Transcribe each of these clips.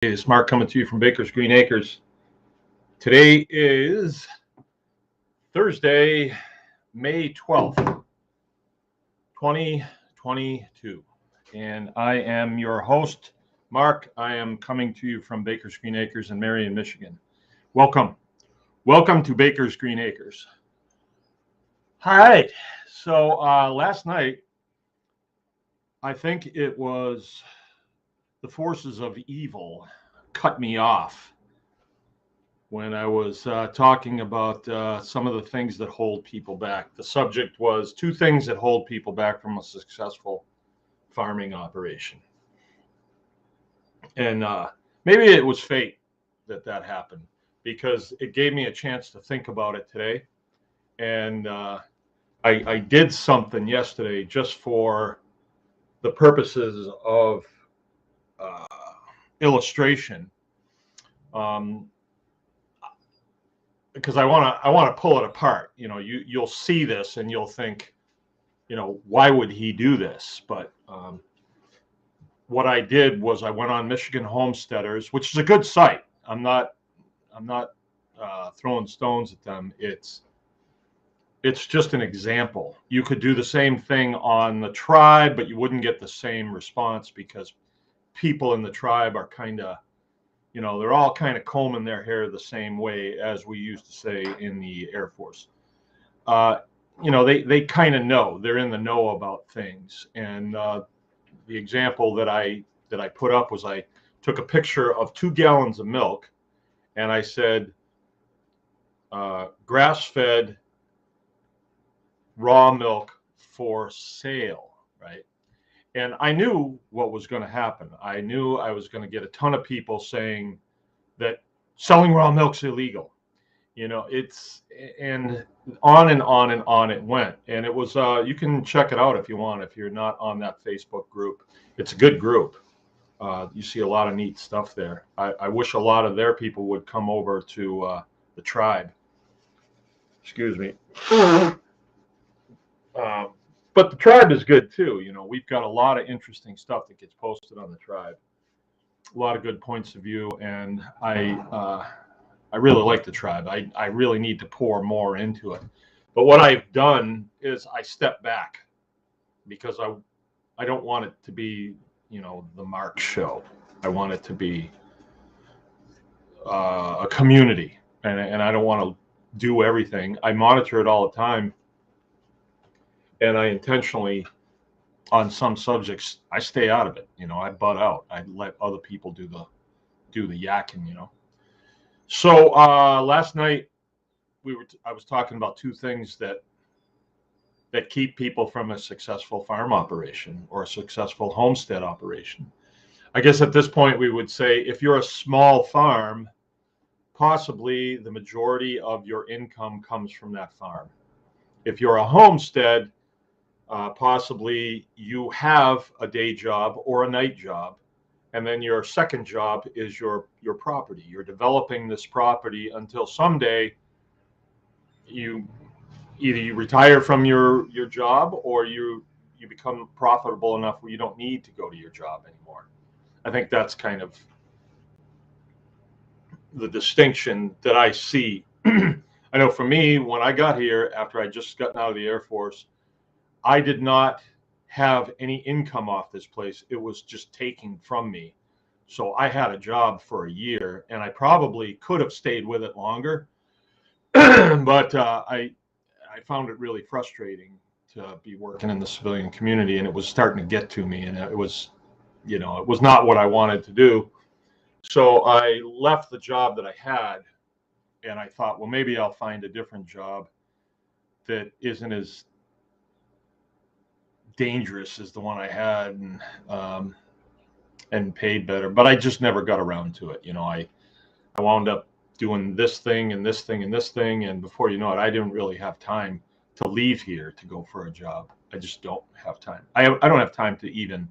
It's Mark coming to you from Baker's Green Acres. Today is Thursday, May 12th, 2022. And I am your host, Mark. I am coming to you from Baker's Green Acres in Marion, Michigan. Welcome. Welcome to Baker's Green Acres. All right. So last night, I think it was the forces of evil cut me off when I was talking about some of the things that hold people back. The subject was 2 things that hold people back from a successful farming operation. And maybe it was fate that happened, because it gave me a chance to think about it today. And I did something yesterday just for the purposes of illustration, because I want to pull it apart. You know, you'll see this and you'll think, you know, why would he do this? But what I did was I went on Michigan Homesteaders, which is a good site. I'm not throwing stones at them. It's just an example. You could do the same thing on the tribe, but you wouldn't get the same response, because people in the tribe are kind of, you know, they're all kind of combing their hair the same way, as we used to say in the Air Force. You know, they kind of know. They're in the know about things. And the example that I put up was, I took a picture of 2 gallons of milk, and I said, grass-fed raw milk for sale, right? And I knew what was going to happen. I knew I was going to get a ton of people saying that selling raw milk's illegal. You know, and on and on and on it went. And it was, you can check it out if you want, if you're not on that Facebook group. It's a good group. You see a lot of neat stuff there. I wish a lot of their people would come over to the tribe. Excuse me. But the tribe is good too. You know, we've got a lot of interesting stuff that gets posted on the tribe. A lot of good points of view, and I really like the tribe. I really need to pour more into it. But what I've done is I step back, because I don't want it to be, you know, the Mark show. I want it to be a community, and I don't want to do everything. I monitor it all the time. And I intentionally, on some subjects, I stay out of it. You know, I butt out. I let other people do the yakking. You know. So last night I was talking about 2 things that keep people from a successful farm operation or a successful homestead operation. I guess at this point we would say, if you're a small farm, possibly the majority of your income comes from that farm. If you're a homestead, possibly you have a day job or a night job, and then your second job is your property. You're developing this property until someday you retire from your job, or you become profitable enough where you don't need to go to your job anymore. I think that's kind of the distinction that I see. I know for me, when I got here after I just gotten out of the Air Force, I did not have any income off this place. It was just taking from me. So I had a job for a year, and I probably could have stayed with it longer. But I found it really frustrating to be working in the civilian community, and it was starting to get to me, and it was, you know, it was not what I wanted to do. So I left the job that I had, and I thought, well, maybe I'll find a different job that isn't as dangerous as the one I had, and paid better. But I just never got around to it. You know, I wound up doing this thing and this thing and this thing, and before you know it, I didn't really have time to leave here to go for a job. I just don't have time. I don't have time to even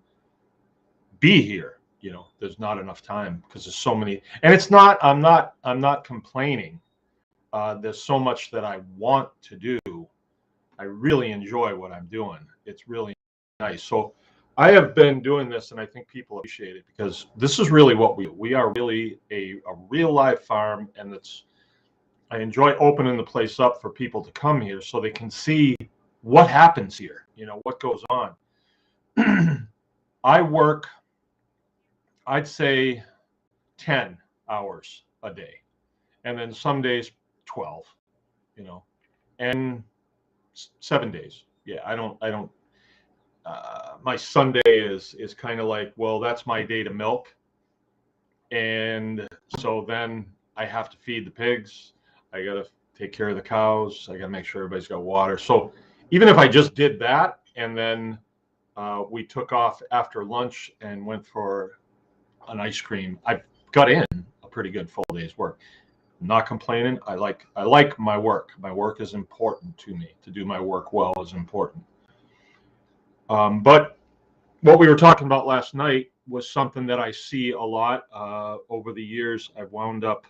be here. You know, there's not enough time, because there's so many. And it's not, I'm not complaining. There's so much that I want to do. I really enjoy what I'm doing. It's really nice. So I have been doing this, and I think people appreciate it because this is really what we do. We are really a real live farm, and I enjoy opening the place up for people to come here so they can see what happens here, what goes on. I work, I'd say 10 hours a day, and then some days 12, and 7 days. Yeah, I don't. My Sunday is kind of like, well, that's my day to milk, and so then I have to feed the pigs. I got to take care of the cows. I got to make sure everybody's got water. So even if I just did that, and then we took off after lunch and went for an ice cream, I got in a pretty good full day's work. I'm not complaining. I like my work. My work is important to me. To do my work well is important. But what we were talking about last night was something that I see a lot over the years. I've wound up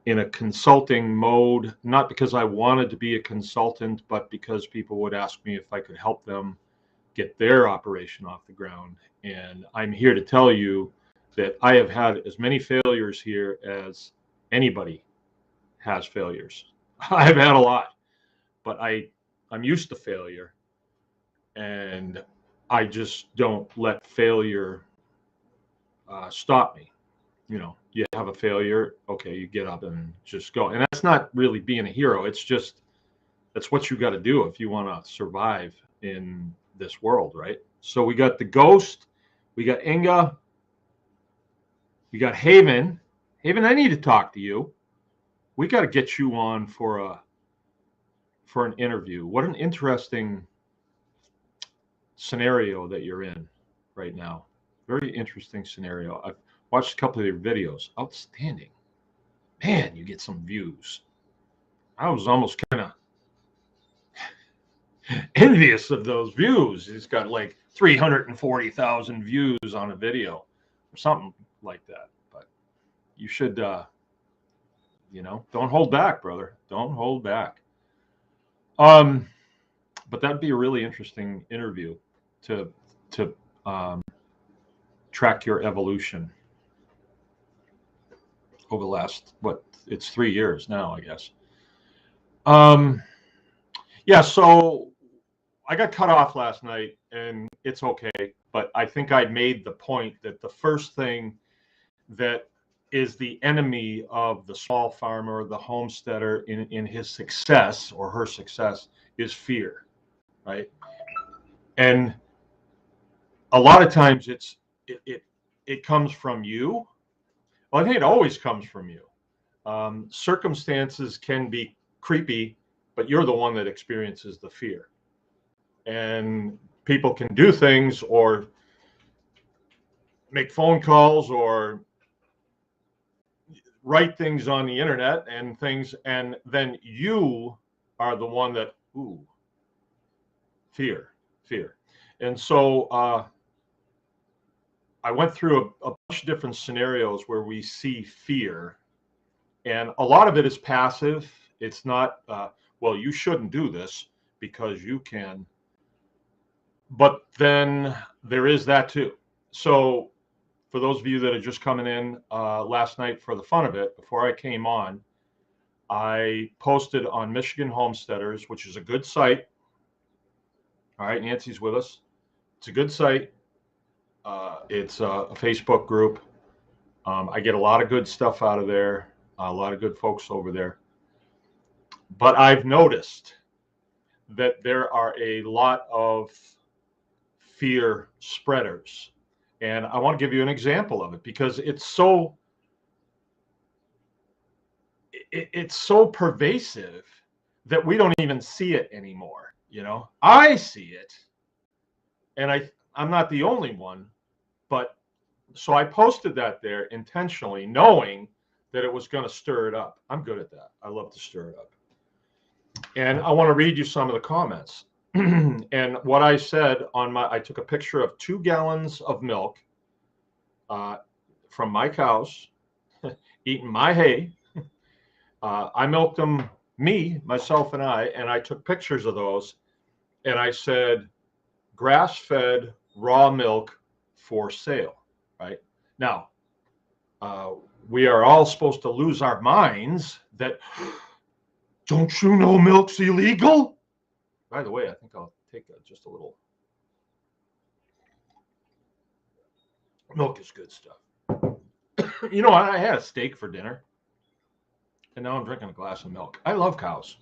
in a consulting mode, not because I wanted to be a consultant, but because people would ask me if I could help them get their operation off the ground. And I'm here to tell you that I have had as many failures here as anybody has failures. I've had a lot, but I'm used to failure, and I just don't let failure stop me. You have a failure, okay, you get up and just go. And that's not really being a hero. It's just, that's what you got to do if you want to survive in this world, right? So we got the Ghost, we got Inga, we got Haven. Haven, I need to talk to you. We got to get you on for an interview. What an interesting scenario that you're in right now. Very interesting scenario. I've watched a couple of your videos. Outstanding. Man, you get some views. I was almost kind of envious of those views. He's got like 340,000 views on a video or something like that. But you should, don't hold back, brother. Don't hold back. But that'd be a really interesting interview to track your evolution over the last, it's 3 years now, I guess. Yeah, so I got cut off last night, and it's okay, but I think I made the point that the first thing that is the enemy of the small farmer, the homesteader in his success or her success is fear, right? And a lot of times it comes from you. Well, I think it always comes from you. Circumstances can be creepy, but you're the one that experiences the fear. And people can do things or make phone calls or write things on the internet and things, and then you are the one that, fear. And so I went through a bunch of different scenarios where we see fear, and a lot of it is passive. It's not, well, you shouldn't do this because you can. But then there is that too. So for those of you that are just coming in last night for the fun of it, before I came on, I posted on Michigan Homesteaders, which is a good site. All right, Nancy's with us. It's a good site. It's a Facebook group. I get a lot of good stuff out of there, a lot of good folks over there. But I've noticed that there are a lot of fear spreaders. And I want to give you an example of it because it's so pervasive that we don't even see it anymore. I see it, and I'm not the only one, but so I posted that there intentionally, knowing that it was going to stir it up. I'm good at that. I love to stir it up. And I want to read you some of the comments. And what I said I took a picture of 2 gallons of milk from my cows, eating my hay. I milked them, myself and I took pictures of those. And I said, grass-fed raw milk for sale, right? Now, we are all supposed to lose our minds that, don't you know milk's illegal? By the way, I think I'll take just a little. Milk is good stuff. You know, I had a steak for dinner, and now I'm drinking a glass of milk. I love cows.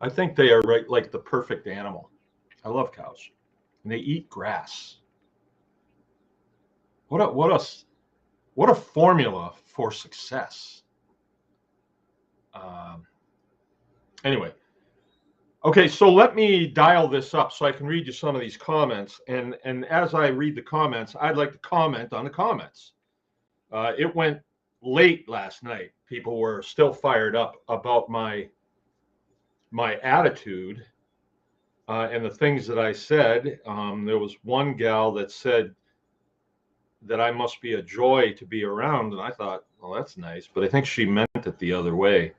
I think they are like the perfect animal. I love cows, and they eat grass. What a formula for success. Anyway, okay, so let me dial this up so I can read you some of these comments. And as I read the comments, I'd like to comment on the comments. It went late last night. People were still fired up about my attitude and the things that I said. There was one gal that said that I must be a joy to be around, and I thought, well, that's nice, but I think she meant it the other way.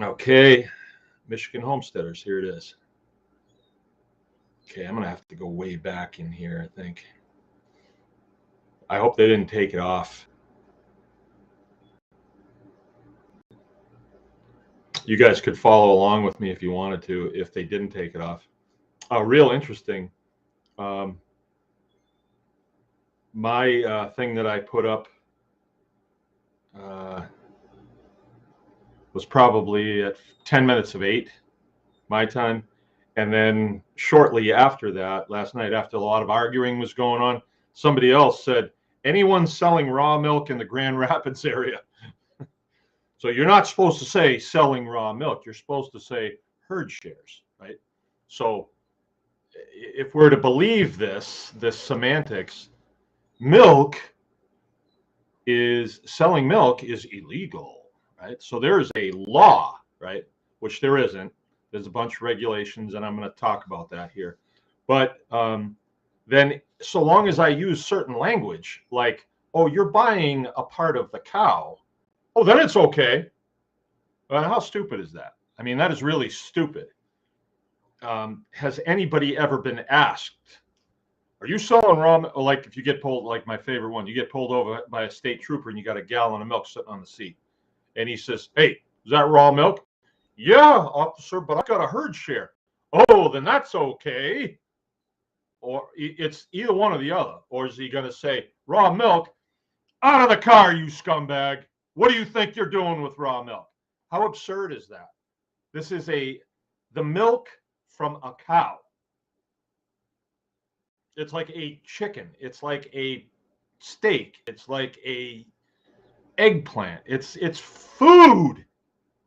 Okay, Michigan homesteaders, here it is. Okay, I'm gonna have to go way back in here, I think. I hope they didn't take it off. You guys could follow along with me if you wanted to, if they didn't take it off. Real interesting. My thing that I put up was probably at 10 minutes of 8 my time. And then shortly after that, last night, after a lot of arguing was going on, somebody else said, anyone selling raw milk in the Grand Rapids area. So you're not supposed to say selling raw milk. You're supposed to say herd shares, right? So if we're to believe this semantics, selling milk is illegal, right? So there is a law, right? Which there isn't. There's a bunch of regulations, and I'm going to talk about that here. But then so long as I use certain language, like, oh, you're buying a part of the cow, oh, then it's okay. How stupid is that? I mean, that is really stupid. Has anybody ever been asked, are you selling raw milk? Like if you get pulled, like my favorite one, you get pulled over by a state trooper and you got a gallon of milk sitting on the seat. And he says, hey, is that raw milk? Yeah, officer, but I got a herd share. Oh, then that's okay. Or it's either one or the other. Or is he going to say, raw milk, out of the car, you scumbag. What do you think you're doing with raw milk? How absurd is that? This is the milk from a cow. It's like a chicken. It's like a steak. It's like a eggplant. It's food.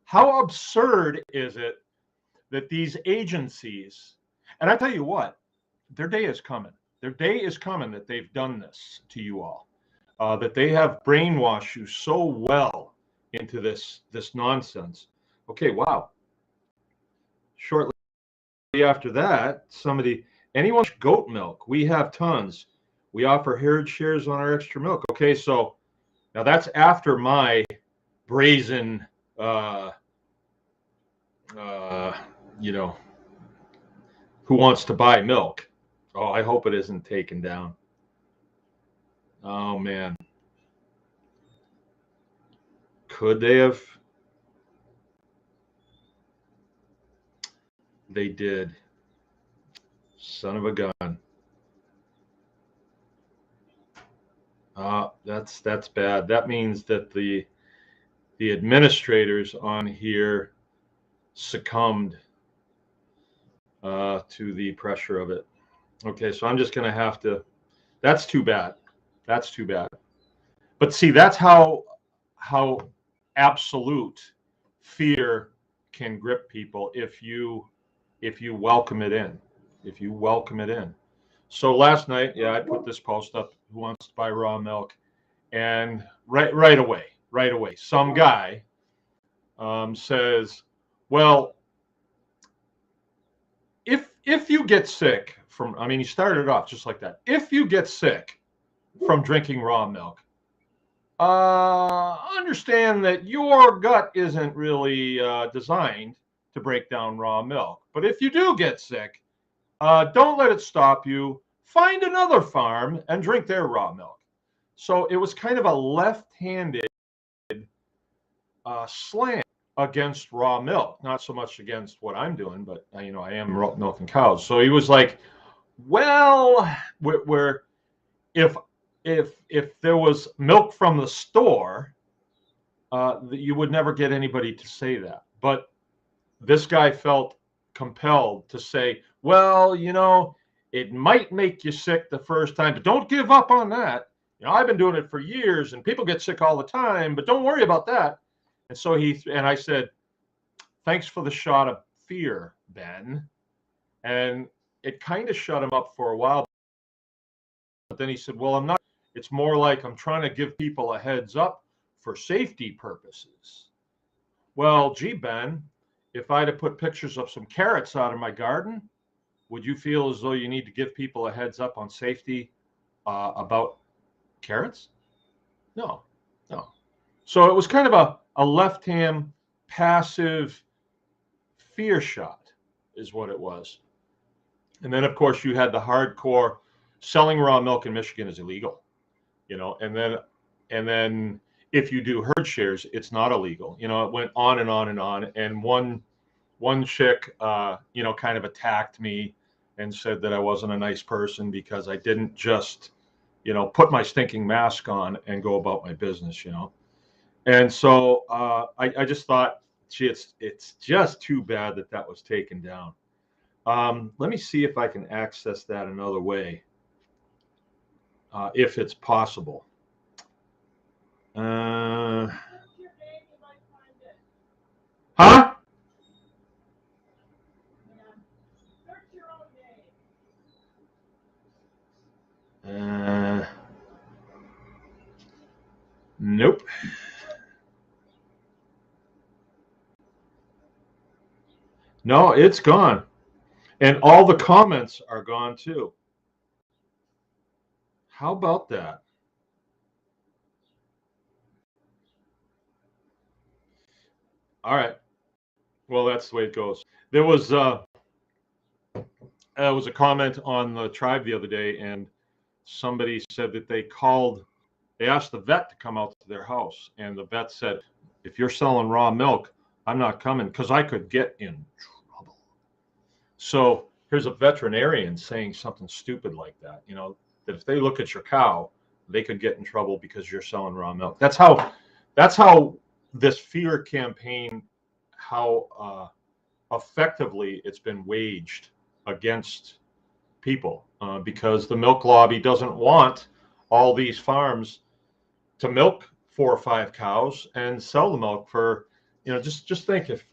How absurd is it that these agencies, and I tell you what, their day is coming. Their day is coming that they've done this to you all, that they have brainwashed you so well into this nonsense. Okay, wow. Shortly after that, anyone goat milk? We have tons. We offer herd shares on our extra milk. Okay, so now that's after my brazen, who wants to buy milk? Oh, I hope it isn't taken down. Oh, man. Could they have? They did. Son of a gun. That's bad. That means that the administrators on here succumbed to the pressure of it. Okay, so I'm just going to have to. That's too bad. That's too bad. But see, that's how absolute fear can grip people if you welcome it in. If you welcome it in. So last night, I put this post up. Who wants to buy raw milk? And right away, some guy says, well, if you get sick from, I mean, he started off just like that. If you get sick from drinking raw milk, understand that your gut isn't really designed to break down raw milk. But if you do get sick, don't let it stop you. Find another farm and drink their raw milk. So it was kind of a left-handed slant against raw milk, not so much against what I'm doing, but I am milking cows. So he was like, well, we're if there was milk from the store, you would never get anybody to say that. But this guy felt compelled to say, well, it might make you sick the first time, but don't give up on that. I've been doing it for years and people get sick all the time, but don't worry about that. And so I said, thanks for the shot of fear, Ben. And it kind of shut him up for a while. But then he said, well, I'm not. It's more like I'm trying to give people a heads up for safety purposes. Well, gee, Ben, if I'd have put pictures of some carrots out in my garden, would you feel as though you need to give people a heads up on safety about carrots? No. So it was kind of a left-hand passive fear shot is what it was. And then, of course, you had the hardcore selling raw milk in Michigan is illegal, and then if you do herd shares, it's not illegal. It went on and on and on. And one chick, kind of attacked me and said that I wasn't a nice person because I didn't just, put my stinking mask on and go about my business, And so I just thought, gee, it's just too bad that was taken down. Let me see if I can access that another way, if it's possible. Huh? Nope. No, it's gone. And all the comments are gone too. How about that? All right. Well, that's the way it goes. There was a comment on the tribe the other day, and somebody said that they asked the vet to come out to their house, and the vet said, if you're selling raw milk, I'm not coming because I could get in trouble. So here's a veterinarian saying something stupid like that, that if they look at your cow, they could get in trouble because you're selling raw milk. That's how this fear campaign, how effectively it's been waged against people, because the milk lobby doesn't want all these farms to milk 4 or 5 cows and sell the milk for, just think if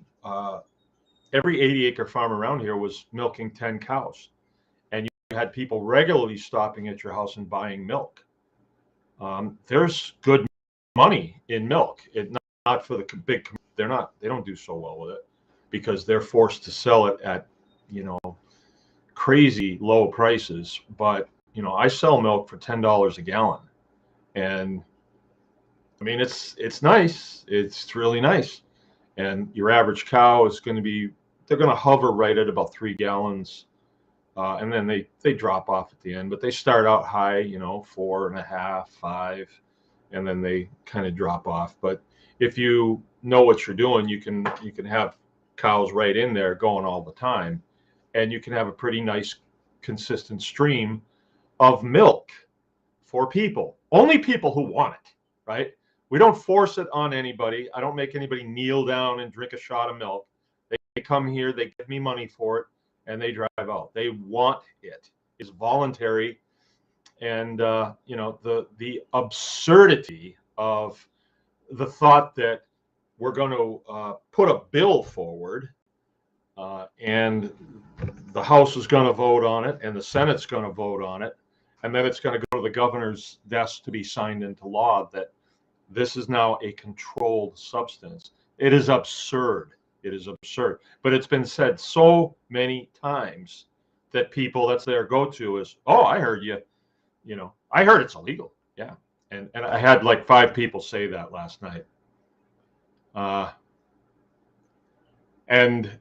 every 80-acre farm around here was milking 10 cows and you had people regularly stopping at your house and buying milk. There's good money in milk. Not for the big, they don't do so well with it because they're forced to sell it at, crazy low prices. But, I sell milk for $10 a gallon. And I mean, it's nice. It's really nice. And your average cow is they're going to hover right at about 3 gallons. And then they drop off at the end, but they start out high, 4.5, 5, and then they kind of drop off. But if you know what you're doing, you can have cows right in there going all the time, and you can have a pretty nice consistent stream of milk for people, only people who want it, right? We don't force it on anybody. I don't make anybody kneel down and drink a shot of milk. They come here, they give me money for it, and they drive out. They want it. It's voluntary. And the absurdity of the thought that we're going to put a bill forward, and the House is going to vote on it, and the Senate's going to vote on it, and then it's going to go to the governor's desk to be signed into law that this is now a controlled substance. It is absurd. It is absurd. But it's been said so many times that that's their go-to is, oh, I heard I heard it's illegal. Yeah. And I had like 5 people say that last night. And,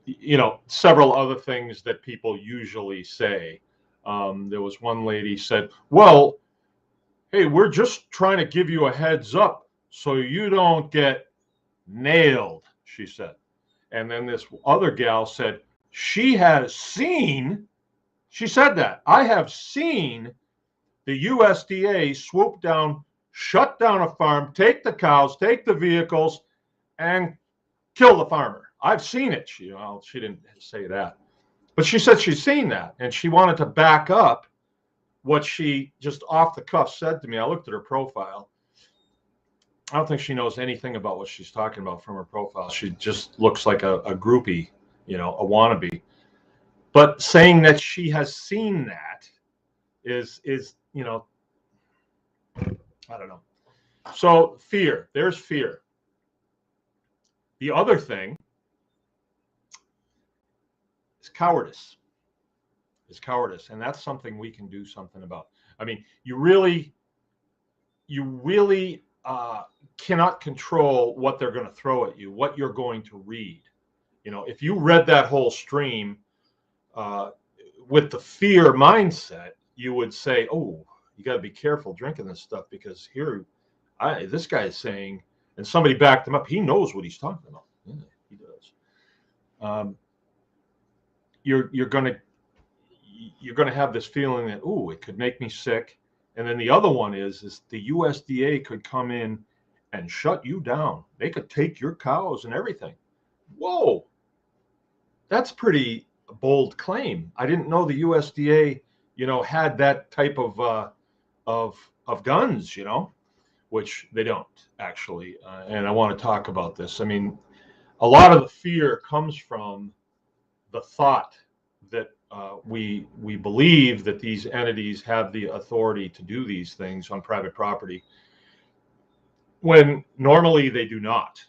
several other things that people usually say. There was one lady said, well, hey, we're just trying to give you a heads up so you don't get nailed, she said. And then this other gal said, she said that, I have seen the USDA swoop down, shut down a farm, take the cows, take the vehicles, and kill the farmer. I've seen it. She didn't say that, but she said she's seen that, and she wanted to back up what she just off the cuff said to me. I looked at her profile. I don't think she knows anything about what she's talking about from her profile. She just looks like a groupie, a wannabe. But saying that she has seen that is I don't know. So fear, there's fear. The other thing is cowardice. And that's something we can do something about. I mean, you really cannot control what they're going to throw at you, what you're going to read. If you read that whole stream with the fear mindset, you would say, oh, you got to be careful drinking this stuff, because this guy is saying, and somebody backed him up, he knows what he's talking about. Yeah, he does. You're going to have this feeling that, ooh, it could make me sick. And then the other one is the USDA could come in and shut you down. They could take your cows and everything. Whoa, that's pretty bold claim. I didn't know the USDA, had that type of guns, which they don't actually. And I want to talk about this. I mean, a lot of the fear comes from the thought that we believe that these entities have the authority to do these things on private property, when normally they do not.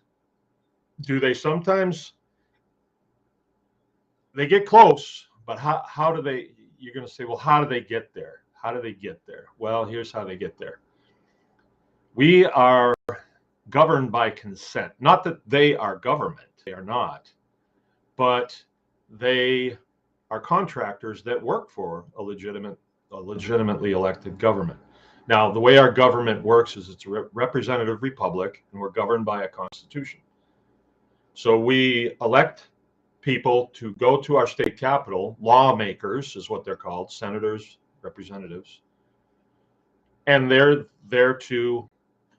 Do they sometimes? They get close, but how do they? You're going to say, well, how do they get there? How do they get there? Well, here's how they get there. We are governed by consent. Not that they are government. They are not. But they are contractors that work for a legitimately elected government. Now, the way our government works is it's a representative republic, and we're governed by a constitution. So we elect people to go to our state capitol. Lawmakers is what they're called, senators, representatives, and they're there to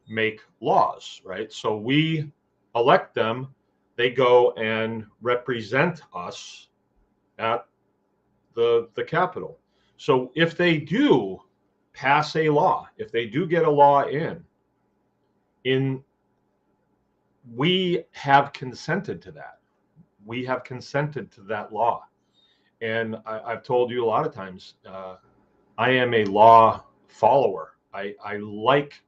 make laws, right? So we elect them. They go and represent us at the Capitol. So if they do pass a law, if they do get a law in, we have consented to that. We have consented to that law. And I've told you a lot of times, I am a law follower. I like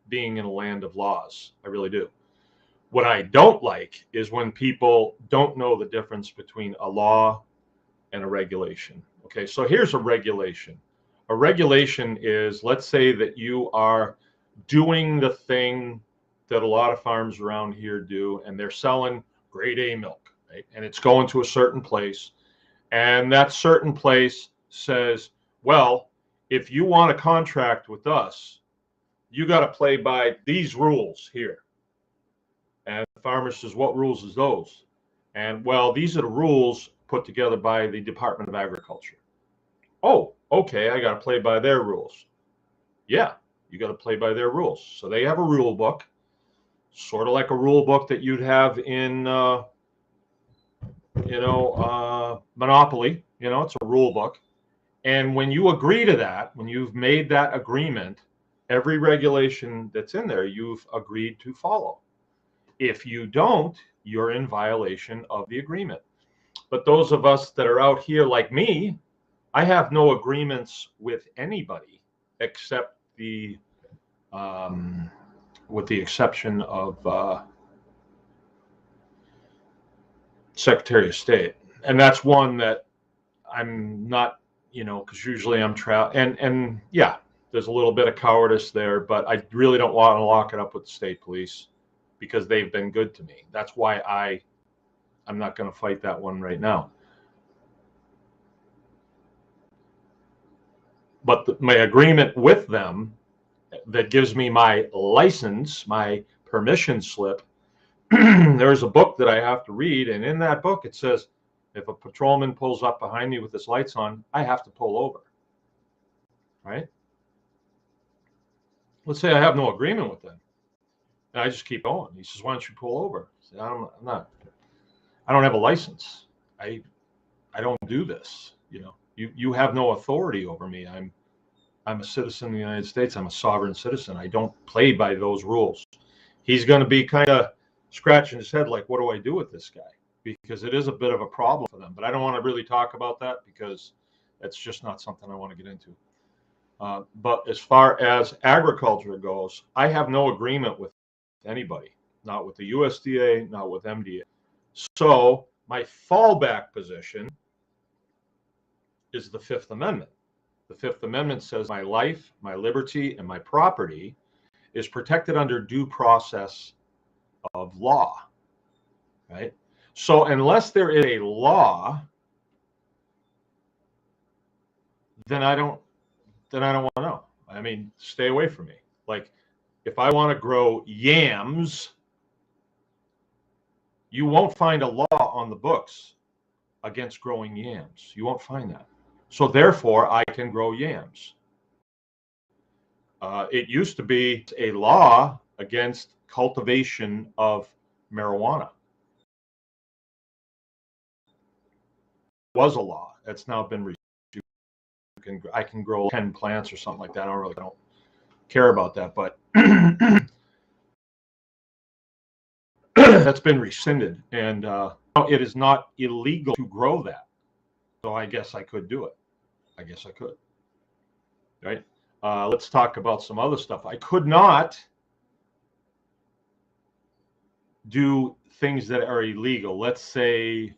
being in a land of laws. I really do. What I don't like is when people don't know the difference between a law and a regulation. Okay, so here's a regulation. A regulation is, let's say that you are doing the thing that a lot of farms around here do, and they're selling grade A milk, right? And it's going to a certain place, and that certain place says, well, if you want a contract with us, you got to play by these rules here. And the farmer says, what rules is those? And, well, these are the rules put together by the Department of Agriculture. Oh, okay, I got to play by their rules. Yeah, you got to play by their rules. So they have a rule book, sort of like a rule book that you'd have in, Monopoly. It's a rule book. And when you agree to that, when you've made that agreement, every regulation that's in there, you've agreed to follow. If you don't, you're in violation of the agreement. But those of us that are out here like me, I have no agreements with anybody except with the exception of Secretary of State. And that's one that I'm not, because usually I'm and yeah, there's a little bit of cowardice there, but I really don't want to lock it up with the state police because they've been good to me. That's why I'm not going to fight that one right now. But my agreement with them that gives me my license, my permission slip, there's a book that I have to read, and in that book it says, if a patrolman pulls up behind me with his lights on, I have to pull over. Right? Let's say I have no agreement with them, and I just keep going. He says, "Why don't you pull over?" I say, I don't have a license. I don't do this. You have no authority over me. I'm a citizen of the United States. I'm a sovereign citizen. I don't play by those rules. He's going to be kind of scratching his head like, what do I do with this guy? Because it is a bit of a problem for them. But I don't want to really talk about that because that's just not something I want to get into. But as far as agriculture goes, I have no agreement with anybody, not with the USDA, not with MDA. So my fallback position is the Fifth Amendment. The Fifth Amendment says my life, my liberty, and my property is protected under due process of law, right? So unless there is a law, then I don't want to know. I mean, stay away from me. Like, if I want to grow yams, you won't find a law on the books against growing yams. You won't find that. So therefore, I can grow yams. It used to be a law against cultivation of marijuana. It was a law. It's now been reduced. I can grow 10 plants or something like that. I don't care about that, but that's been rescinded, and it is not illegal to grow that. So I guess I could do it. I guess I could. Right? Let's talk about some other stuff. I could not do things that are illegal. Let's say,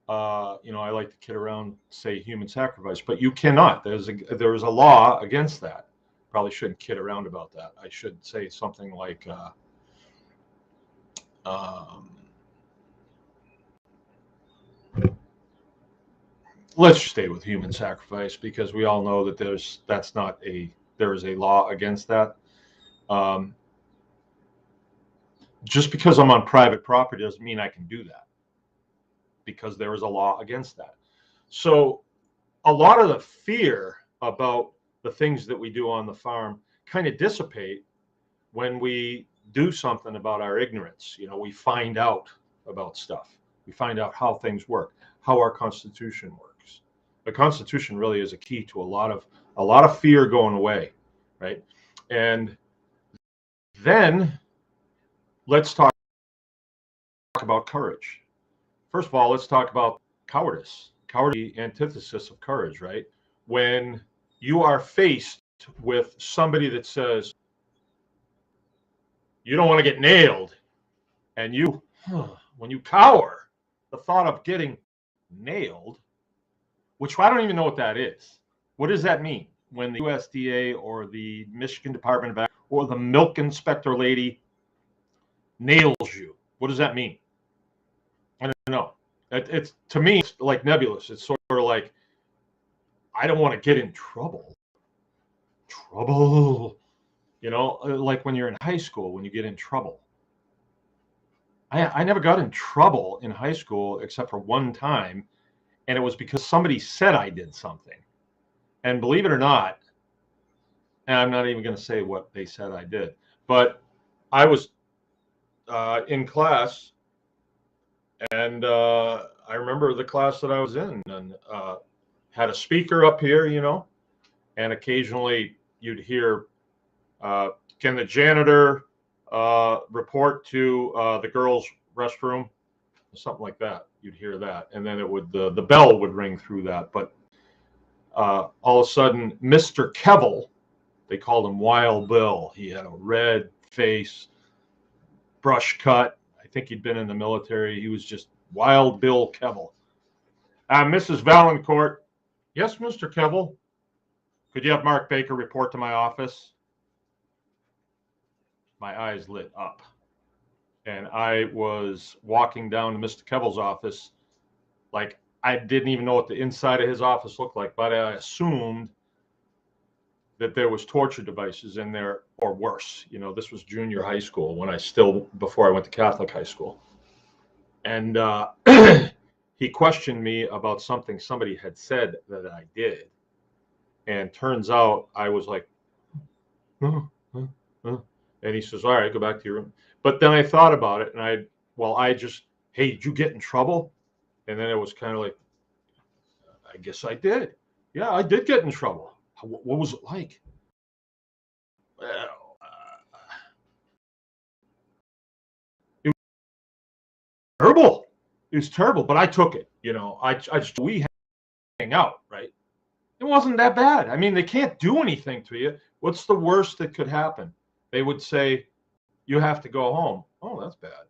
I like to kid around, say human sacrifice, but you cannot. There's a law against that. Probably shouldn't kid around about that. I should say something like, let's stay with human sacrifice because we all know that there is a law against that. Just because I'm on private property doesn't mean I can do that, because there is a law against that. So a lot of the fear about the things that we do on the farm kind of dissipate when we do something about our ignorance. We find out about stuff. We find out how things work, how our Constitution works. The Constitution really is a key to a lot of fear going away, right? And then let's talk about courage. First of all, let's talk about cowardice. Cowardice, the antithesis of courage, right? When you are faced with somebody that says, you don't want to get nailed, and when you cower, the thought of getting nailed, which I don't even know what that is. What does that mean? When the USDA or the Michigan Department of Ag or the milk inspector lady nails you, what does that mean? I don't know. It's, to me, it's like nebulous. It's sort of like, I don't want to get in trouble. Like when you're in high school, when you get in trouble. I never got in trouble in high school except for one time, and it was because somebody said I did something. And believe it or not, and I'm not even going to say what they said I did, but I was in class, and I remember the class that I was in, and had a speaker up here, and occasionally you'd hear, can the janitor report to the girls' restroom? Something like that. You'd hear that, and then it would the bell would ring through that. But all of a sudden, Mr. Kevel, they called him Wild Bill. He had a red face, brush cut. I think he'd been in the military. He was just Wild Bill Kevel. Mrs. Valancourt. Yes, Mr. Kevel. Could you have Mark Baker report to my office? My eyes lit up. And I was walking down to Mr. Kebble's office, like I didn't even know what the inside of his office looked like, but I assumed that there was torture devices in there or worse. You know, this was junior high school before I went to Catholic high school. And he questioned me about something somebody had said that I did. And turns out I was like, and he says, all right, go back to your room. But then I thought about it, and hey, did you get in trouble? And then it was kind of like, I guess I did. Yeah, I did get in trouble. What was it like? Well, it was terrible. It was terrible, but I took it. You know, we hang out, right? It wasn't that bad. I mean, they can't do anything to you. What's the worst that could happen? They would say, you have to go home. Oh, that's bad.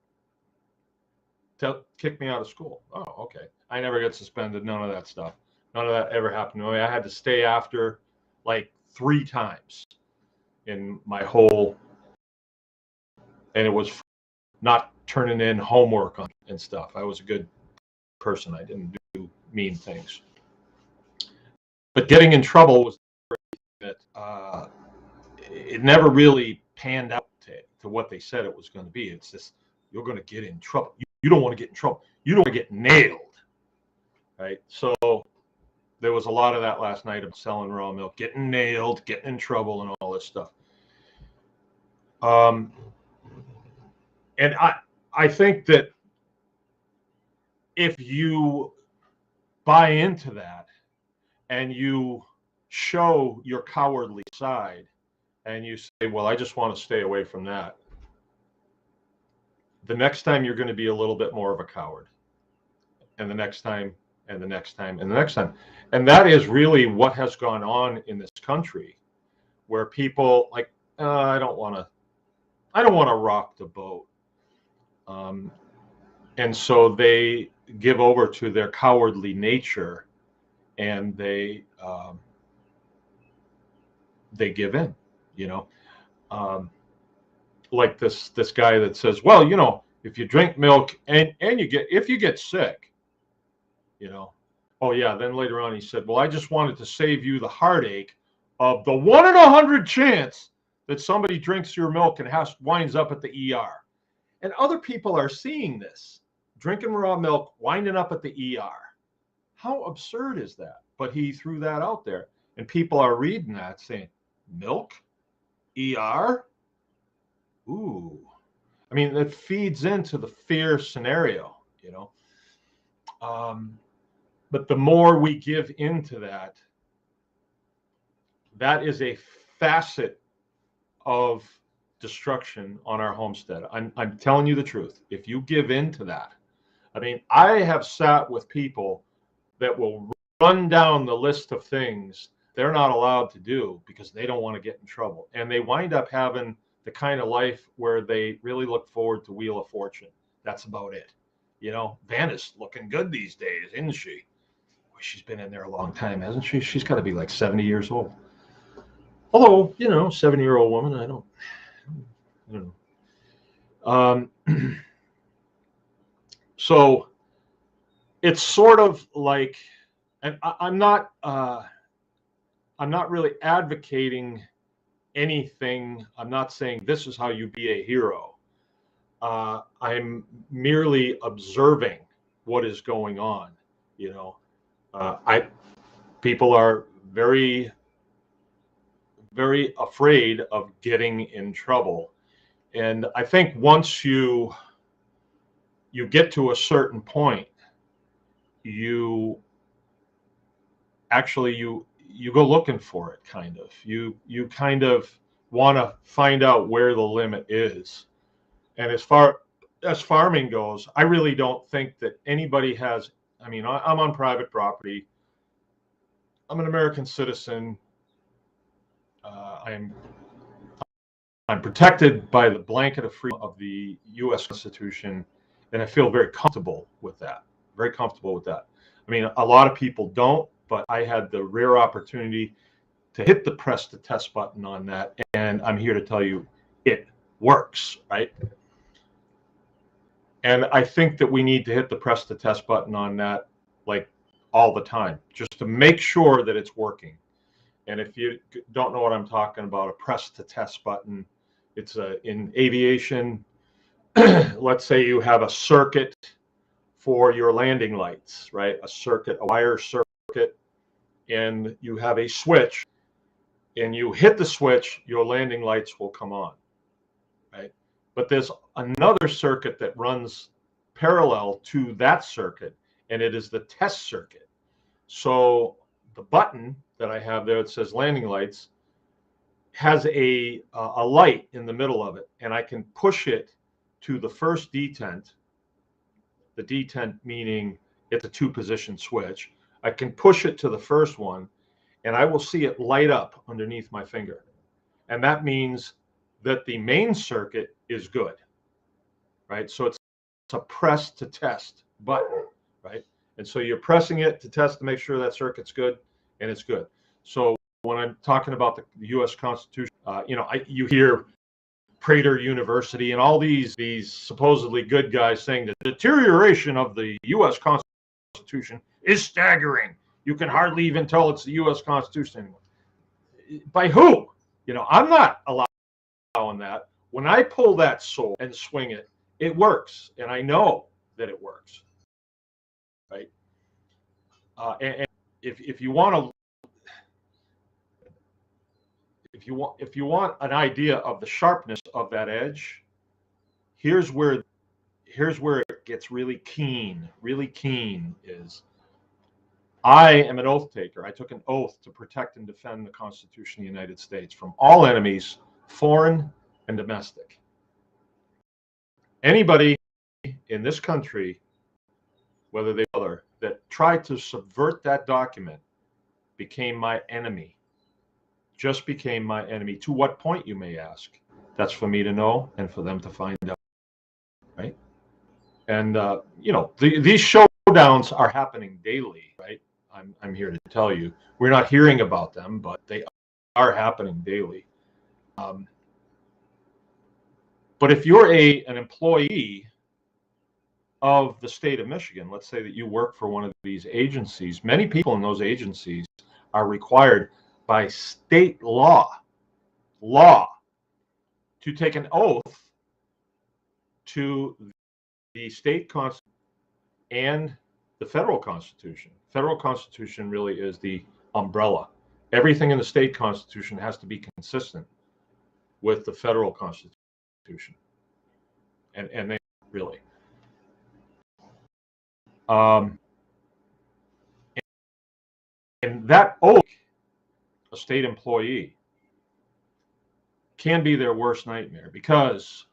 Kick me out of school. Oh, okay. I never got suspended. None of that stuff. None of that ever happened to me. I had to stay after like 3 times in my whole, and it was not turning in homework and stuff. I was a good person. I didn't do mean things. But getting in trouble was that it never really panned out to what they said it was going to be. It's just, you're going to get in trouble. You don't want to get in trouble. You don't want to get nailed, right? So there was a lot of that last night of selling raw milk, getting nailed, getting in trouble, and all this stuff. And I think that if you buy into that and you show your cowardly side and you say, well, I just want to stay away from that, the next time you're going to be a little bit more of a coward. And the next time, and the next time, and the next time. And that is really what has gone on in this country, where people like, I don't want to rock the boat. And so they give over to their cowardly nature, and they give in, you know. Like this guy that says, well, you know, if you drink milk and if you get sick, you know, oh yeah, then later on he said, well, I just wanted to save you the heartache of the 1 in 100 chance that somebody drinks your milk and winds up at the ER. And other people are seeing this, drinking raw milk, winding up at the ER. How absurd is that? But he threw that out there, and people are reading that saying, milk, ER? Ooh. I mean, it feeds into the fear scenario, you know. But the more we give into that, that is a facet of destruction on our homestead. I'm telling you the truth. If you give into that, I mean, I have sat with people that will run down the list of things they're not allowed to do because they don't want to get in trouble. And they wind up having the kind of life where they really look forward to Wheel of Fortune. That's about it. You know, Vanna's looking good these days, isn't she? She's been in there a long time, hasn't she? She's got to be like 70 years old. Although, you know, 70-year-old woman, I don't know. So it's sort of like, and I'm not really advocating anything. I'm not saying this is how you be a hero. I'm merely observing what is going on. You know, people are very, very afraid of getting in trouble, and I think once you get to a certain point, you go looking for it. Kind of, you kind of want to find out where the limit is. And as far as farming goes, I really don't think that anybody has. I mean, I'm on private property. I'm an American citizen. I'm protected by the blanket of freedom of the U.S. Constitution, and I feel very comfortable with that. Very comfortable with that. I mean, a lot of people don't, but I had the rare opportunity to hit the press to test button on that, and I'm here to tell you it works, right? And I think that we need to hit the press to test button on that, like, all the time, just to make sure that it's working. And if you don't know what I'm talking about, a press to test button, it's in aviation. Let's say you have a circuit for your landing lights, right? A circuit, a wire circuit, and you have a switch, and you hit the switch, your landing lights will come on, right? But there's another circuit that runs parallel to that circuit, and it is the test circuit. So the button that I have there that says landing lights has a light in the middle of it, and I can push it to the first detent. The detent meaning it's a 2-position switch. I can push it to the first one, and I will see it light up underneath my finger. And that means that the main circuit is good, right? So it's a press to test button, right? And so you're pressing it to test to make sure that circuit's good, and it's good. So when I'm talking about the U.S. Constitution, you hear Prater University and all these supposedly good guys saying that the deterioration of the U.S. Constitution is staggering. You can hardly even tell it's the U.S. Constitution anymore. By who? I'm not allowing that. When I pull that sword and swing it, it works, and I know that it works, right? And if you want to, if you want an idea of the sharpness of that edge, here's where it gets really keen. Really keen is, I am an oath taker. I took an oath to protect and defend the Constitution of the United States from all enemies, foreign and domestic. Anybody in this country, whether they other, that tried to subvert that document became my enemy. Just became my enemy. To what point, you may ask? That's for me to know and for them to find out, right? And these showdowns are happening daily, right? I'm here to tell you, we're not hearing about them, but they are happening daily. But if you're an employee of the state of Michigan, let's say that you work for one of these agencies, many people in those agencies are required by state law to take an oath to the state constitution and the federal constitution. Federal constitution really is the umbrella. Everything in the state constitution has to be consistent with the federal constitution. And they really. And that oath, a state employee, can be their worst nightmare, because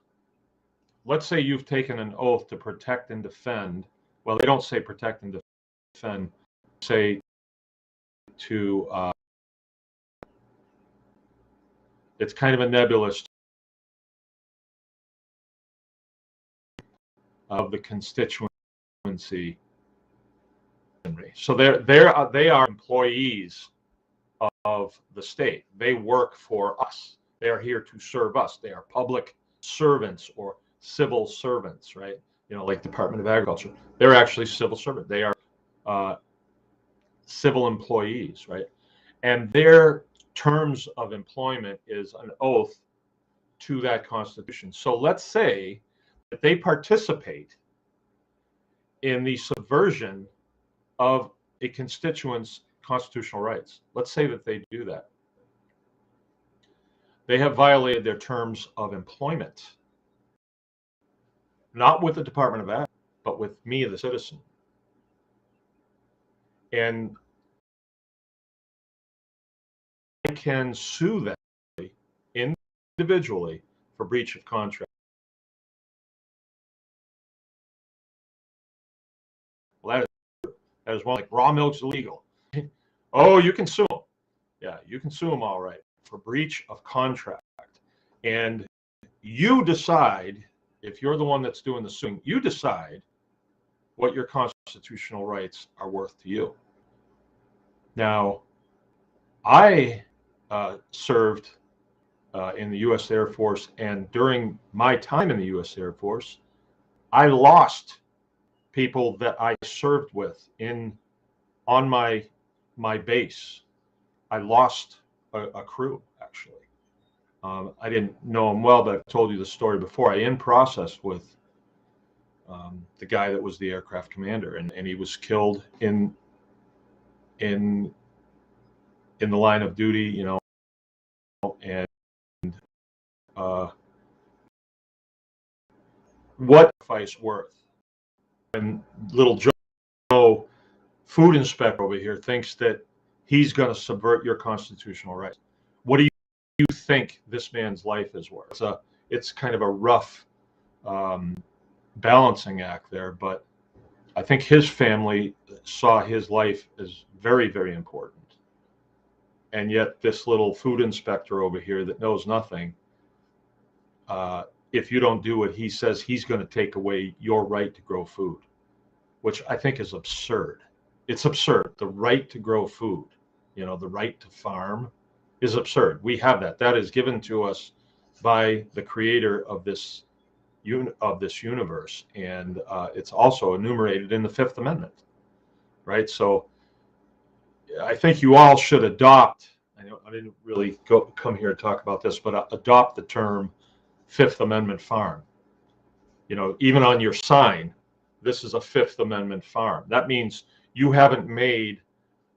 let's say you've taken an oath to protect and defend. Well, they don't say protect and defend, say to, it's kind of a nebulous of the constituency. So they are employees of the state. They work for us. They are here to serve us. They are public servants or civil servants, right? Like Department of Agriculture. They're actually civil servants. They are civil employees, right? And their terms of employment is an oath to that Constitution. So let's say that they participate in the subversion of a constituent's constitutional rights. Let's say that they do that. They have violated their terms of employment, not with the Department of Ag, but with me, the citizen. And I can sue them individually for breach of contract. Well, that is one, like raw milk's illegal. Oh, you can sue them. Yeah, you can sue them, all right, for breach of contract. And you decide, if you're the one that's doing the suing, you decide what your constitutional rights are worth to you. Now, I served in the U.S. Air Force, and during my time in the U.S. Air Force, I lost people that I served with on my base. I lost a crew, actually. I didn't know him well, but I've told you the story before. I in process with the guy that was the aircraft commander, and he was killed in the line of duty, you know, and uh, what sacrifice worth? And little Joe, food inspector over here, thinks that he's going to subvert your constitutional rights. What do you think this man's life is worth? It's kind of a rough balancing act there, but I think his family saw his life as very, very important. And yet this little food inspector over here that knows nothing, if you don't do what he says, he's going to take away your right to grow food, which I think is absurd. It's absurd. The right to grow food, you know, the right to farm is absurd. We have that. That is given to us by the creator of this universe, and it's also enumerated in the Fifth Amendment, right? So I think you all should adopt. I didn't really come here to talk about this, but adopt the term Fifth Amendment farm. You know, even on your sign, this is a Fifth Amendment farm. That means you haven't made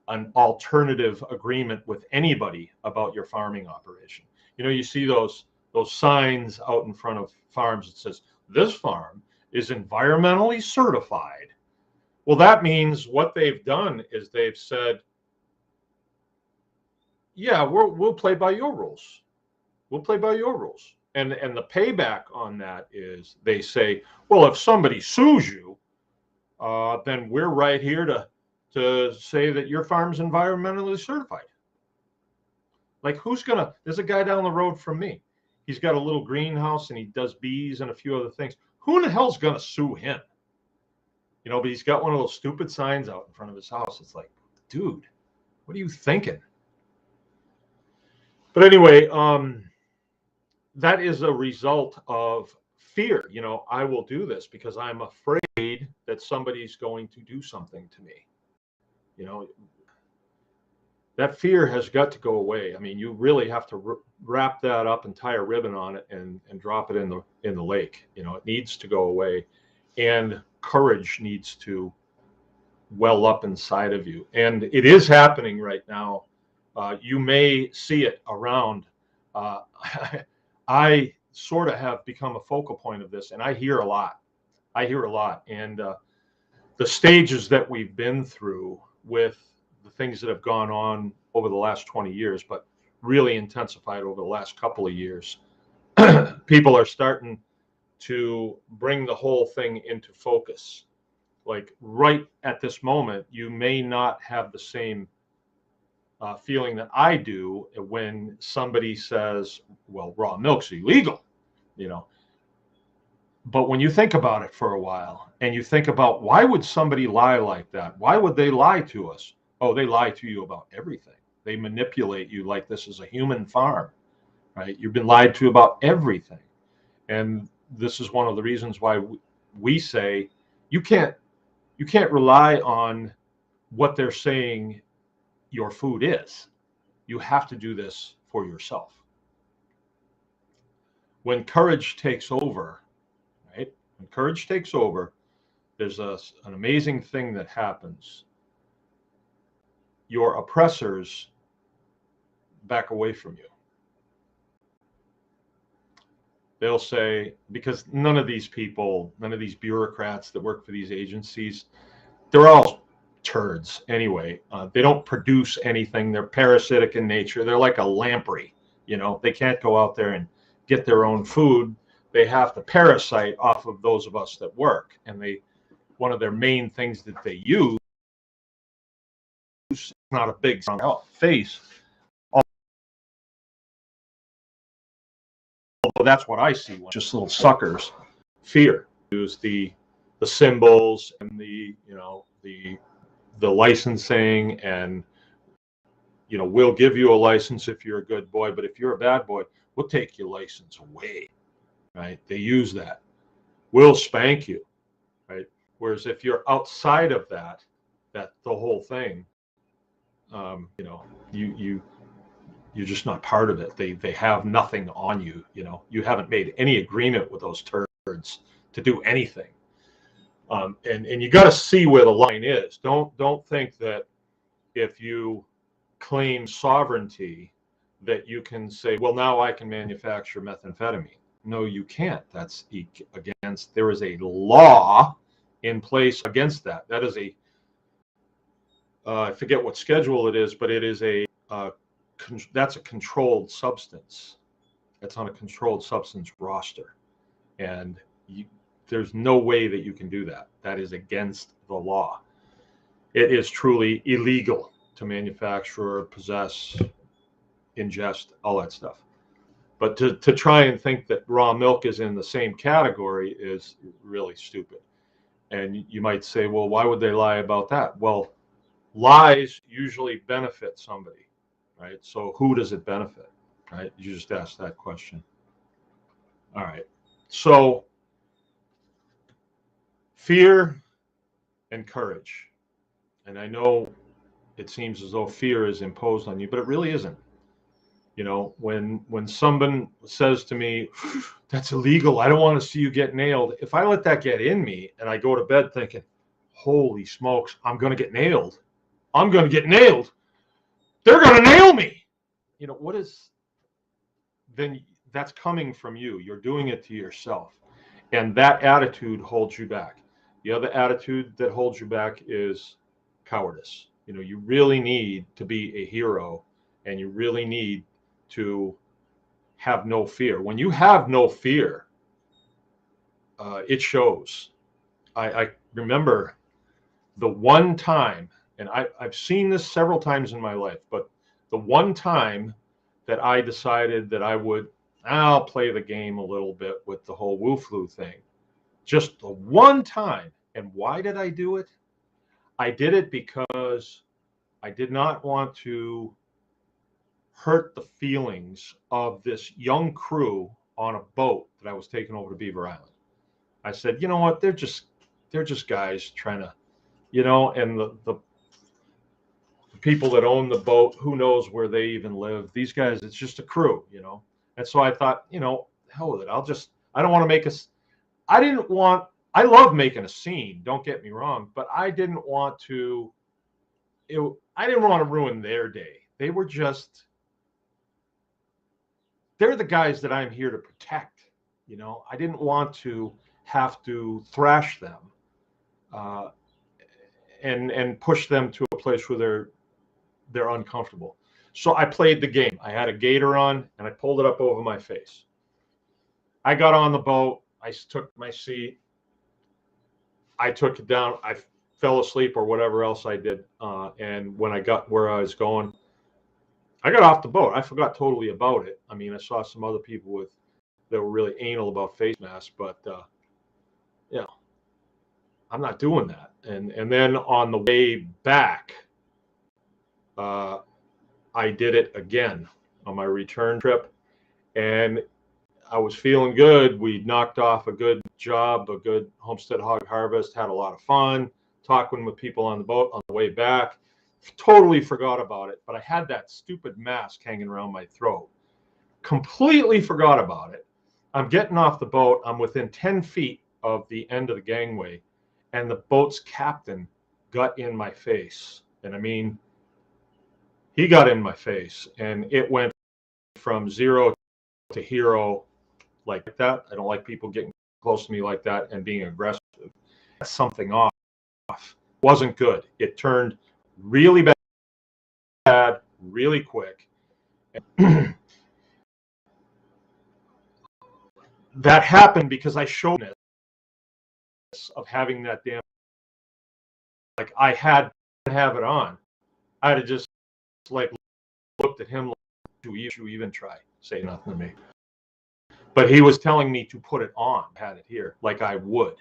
an alternative agreement with anybody about your farming operation. You know, you see those signs out in front of farms that says this farm is environmentally certified. Well, that means what they've done is they've said, yeah, we'll play by your rules. We'll play by your rules. And the payback on that is they say, well, if somebody sues you, then we're right here to say that your farm's environmentally certified. Like, there's a guy down the road from me. He's got a little greenhouse and he does bees and a few other things. Who in the hell's going to sue him? You know, but he's got one of those stupid signs out in front of his house. It's like, dude, what are you thinking? But anyway, that is a result of fear. You know, I will do this because I'm afraid that somebody's going to do something to me. You know, that fear has got to go away. I mean, you really have to wrap that up and tie a ribbon on it and drop it in the lake. You know, it needs to go away, and courage needs to well up inside of you. And it is happening right now. You may see it around. I sort of have become a focal point of this, and I hear a lot. And the stages that we've been through with the things that have gone on over the last 20 years, but really intensified over the last couple of years, people are starting to bring the whole thing into focus. Like right at this moment, you may not have the same feeling that I do when somebody says, well, raw milk's illegal, you know. But when you think about it for a while and you think about why would somebody lie like that? Why would they lie to us? Oh, they lie to you about everything. They manipulate you like this is a human farm, right? You've been lied to about everything. And this is one of the reasons why we say you can't rely on what they're saying your food is. You have to do this for yourself. When courage takes over, right? When courage takes over, there's an amazing thing that happens. Your oppressors back away from you. They'll say, because none of these bureaucrats that work for these agencies, they're all turds anyway. They don't produce anything. They're parasitic in nature. They're like a lamprey. You know, they can't go out there and get their own food. They have to parasite off of those of us that work. And one of their main things that they use, not a big face. Although that's what I see, just little suckers. Fear. Use the symbols and the licensing, and we'll give you a license if you're a good boy, but if you're a bad boy, we'll take your license away. Right? They use that. will spank you, right? Whereas if you're outside of that the whole thing, you know, you're just not part of it. They have nothing on you. You know, you haven't made any agreement with those turds to do anything. And you got to see where the line is. Don't think that if you claim sovereignty that you can say, well, now I can manufacture methamphetamine. No, you can't. That's against. There is a law in place against that. That is a I forget what schedule it is, but it is that's a controlled substance. That's on a controlled substance roster, and there's no way that you can do that. That is against the law. It is truly illegal to manufacture, possess, ingest, all that stuff. But to try and think that raw milk is in the same category is really stupid. And you might say, well, why would they lie about that? Well, lies usually benefit somebody, right? So who does it benefit, right? You just asked that question. All right. So fear and courage. And I know it seems as though fear is imposed on you, but it really isn't. You know, when someone says to me, that's illegal, I don't want to see you get nailed. If I let that get in me and I go to bed thinking, holy smokes, I'm going to get nailed. I'm going to get nailed. They're going to nail me. You know, then that's coming from you. You're doing it to yourself. And that attitude holds you back. The other attitude that holds you back is cowardice. You know, you really need to be a hero, and you really need to have no fear. When you have no fear, it shows. I remember the one time, and I've seen this several times in my life, but the one time that I decided that I'll play the game a little bit with the whole woo-flu thing. Just the one time. And why did I do it? I did it because I did not want to hurt the feelings of this young crew on a boat that I was taking over to Beaver Island. I said, you know what? They're just guys trying to, you know, and the people that own the boat, who knows where they even live. These guys, it's just a crew, you know. And so I thought, you know, hell with it. I don't want to make I love making a scene, don't get me wrong, but I didn't want to ruin their day. They're the guys that I'm here to protect. You know, I didn't want to have to thrash them and push them to a place where they're uncomfortable. So I played the game. I had a gaiter on and I pulled it up over my face. I got on the boat. I took my seat. I took it down. I fell asleep or whatever else I did. And when I got where I was going, I got off the boat. I forgot totally about it. I mean, I saw some other people that were really anal about face masks, but you know, I'm not doing that. And then on the way back, I did it again on my return trip, and I was feeling good. We knocked off a good job, a good homestead hog harvest, had a lot of fun talking with people on the boat on the way back. Totally forgot about it, but I had that stupid mask hanging around my throat. Completely forgot about it. I'm getting off the boat. I'm within 10 feet of the end of the gangway, and the boat's captain got in my face. And I mean, he got in my face, and it went from 0 to hero like that. I don't like people getting close to me like that and being aggressive. Something off. Wasn't good. It turned really bad, really quick. That happened because I showed it of having that damn, like I had to have it on. I had to just like looked at him like, do you even try? Say nothing to me. But he was telling me to put it on, had it here, like I would.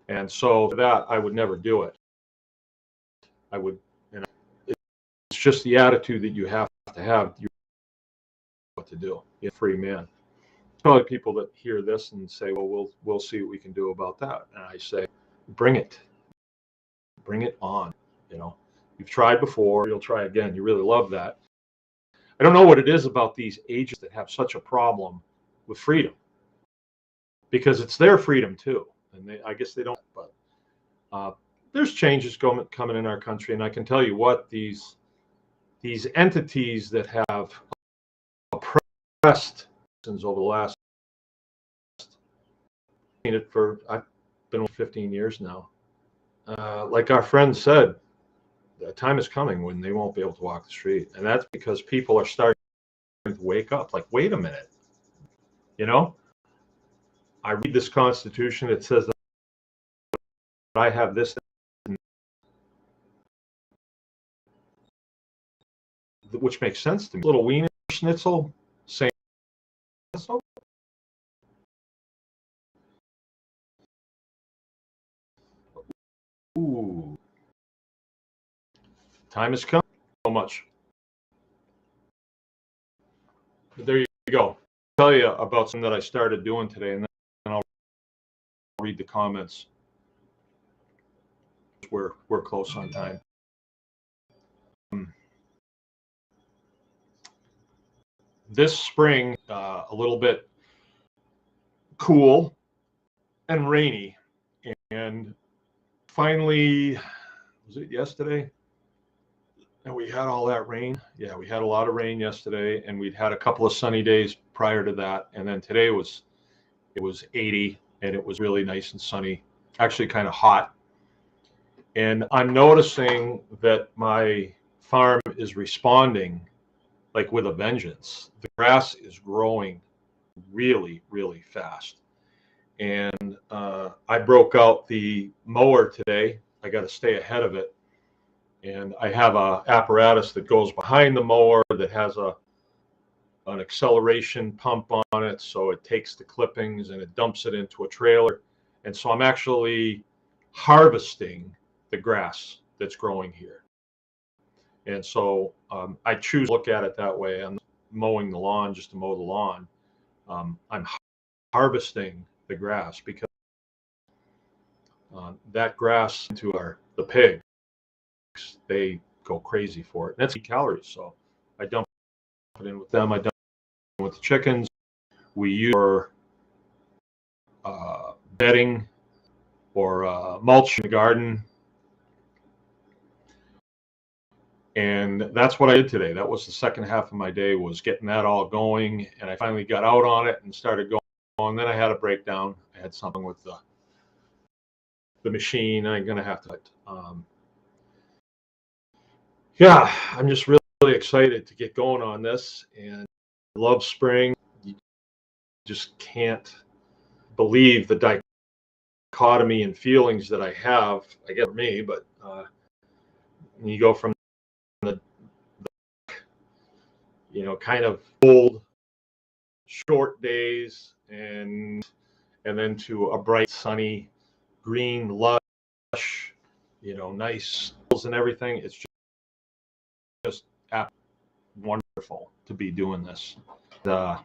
And so for that, I would never do it. I would, and it's just the attitude that you have to have. You know what to do. You're a free man. probably people that hear this and say, well, we'll see what we can do about that. And I say, bring it on. You know, you've tried before, you'll try again. You really love that. I don't know what it is about these agents that have such a problem with freedom, because it's their freedom too. And I guess they don't, but there's changes coming in our country. And I can tell you what, these entities that have oppressed over the last, I've been on 15 years now. Like our friend said, the time is coming when they won't be able to walk the street. And that's because people are starting to wake up. Like, wait a minute. You know, I read this Constitution. It says that I have this, which makes sense to me. Little Wiener Schnitzel saying, ooh, time has come. So much. But there you go. I'll tell you about something that I started doing today, and then I'll read the comments. We're close on time. This spring, a little bit cool and rainy, and finally, was it yesterday? And we had all that rain. Yeah, we had a lot of rain yesterday, and we'd had a couple of sunny days prior to that. And then today it was 80, and it was really nice and sunny, actually kind of hot. And I'm noticing that my farm is responding like with a vengeance. The grass is growing really, really fast. And I broke out the mower today. I got to stay ahead of it. And I have a apparatus that goes behind the mower that has an acceleration pump on it. So it takes the clippings and it dumps it into a trailer. And so I'm actually harvesting the grass that's growing here. And so I choose to look at it that way. I'm mowing the lawn just to mow the lawn. I'm harvesting the grass because that grass into the pigs, they go crazy for it. And that's calories. So I dump it in with them. I dump it in with the chickens. We use for bedding or mulch in the garden. And that's what I did today. That was the second half of my day, was getting that all going. And I finally got out on it and started going. And then I had a breakdown. I had something with the machine. I'm going to have to. Yeah, I'm just really, really excited to get going on this. And I love spring. You just can't believe the dichotomy and feelings that I have. I guess for me, but you go from the kind of cold, short days, and then to a bright, sunny, green, lush, nice hills and everything. It's just wonderful to be doing this. Let's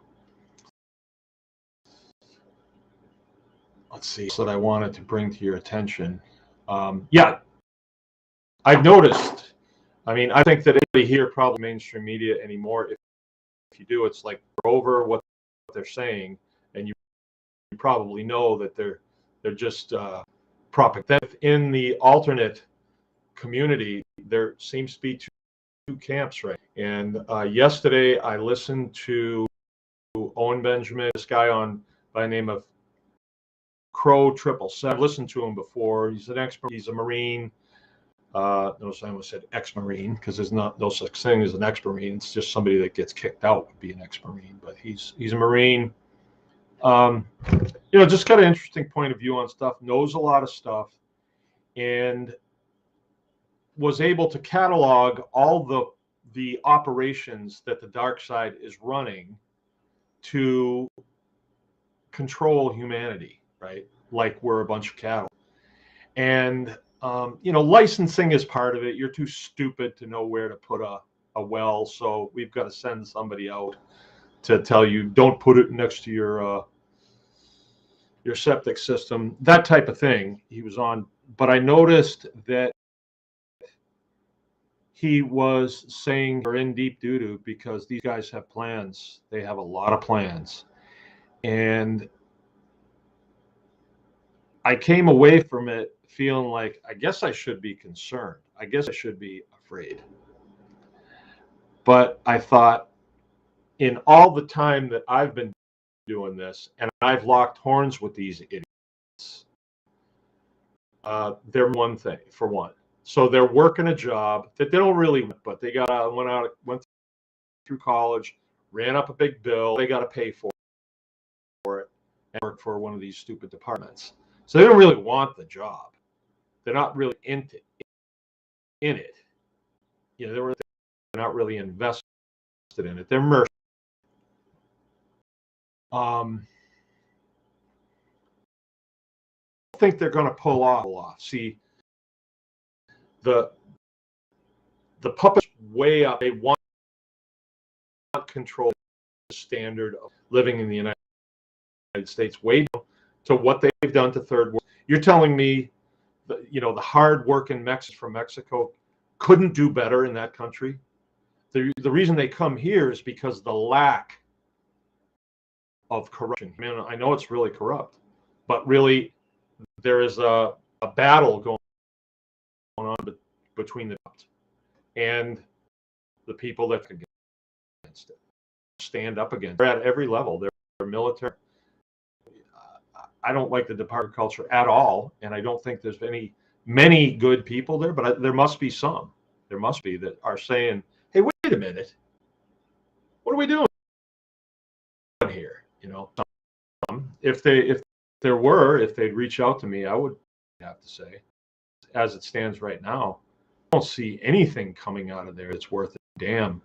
see, that I wanted to bring to your attention. Yeah, I've noticed. I mean, I think that anybody here probably mainstream media anymore. If you do, it's like over what they're saying, and you probably know that they're just propaganda. In the alternate community, there seems to be two camps, right? And yesterday, I listened to Owen Benjamin, this guy by the name of Crow 777. I've listened to him before. He's an expert. He's a Marine. Notice I almost said ex-Marine, because there's no such thing as an ex-Marine. It's just somebody that gets kicked out would be an ex-Marine. But he's a Marine. Just got an interesting point of view on stuff. Knows a lot of stuff, and was able to catalog all the operations that the dark side is running to control humanity, right? Like we're a bunch of cattle. And licensing is part of it. You're too stupid to know where to put a well, so we've got to send somebody out to tell you don't put it next to your septic system, that type of thing he was on. But I noticed that he was saying they're in deep doo-doo because these guys have plans. They have a lot of plans. And I came away from it feeling like, I guess I should be concerned. I guess I should be afraid. But I thought, in all the time that I've been doing this, and I've locked horns with these idiots, they're one thing, for one. So they're working a job that they don't really want, but they went through college, ran up a big bill. They got to pay for it, and work for one of these stupid departments. So they don't really want the job. They're not really in it. You know, they're not really invested in it. They're mercenaries. I think they're going to pull off. See, the puppets way up. They want control the standard of living in the United States way down to what they've done to third world. You're telling me that, you know, the hard-working Mexicans from Mexico couldn't do better in that country? The reason they come here is because the lack of corruption. I mean, I know it's really corrupt, but really there is a battle going on between the and the people that can get against it, stand up against it. They're at every level. They're military. I don't like the Department of Culture at all, and I don't think there's many good people there, but there must be some. There must be that are saying, hey, wait a minute. What are we doing here? You know, if they'd reach out to me, I would have to say, as it stands right now, I don't see anything coming out of there that's worth a damn.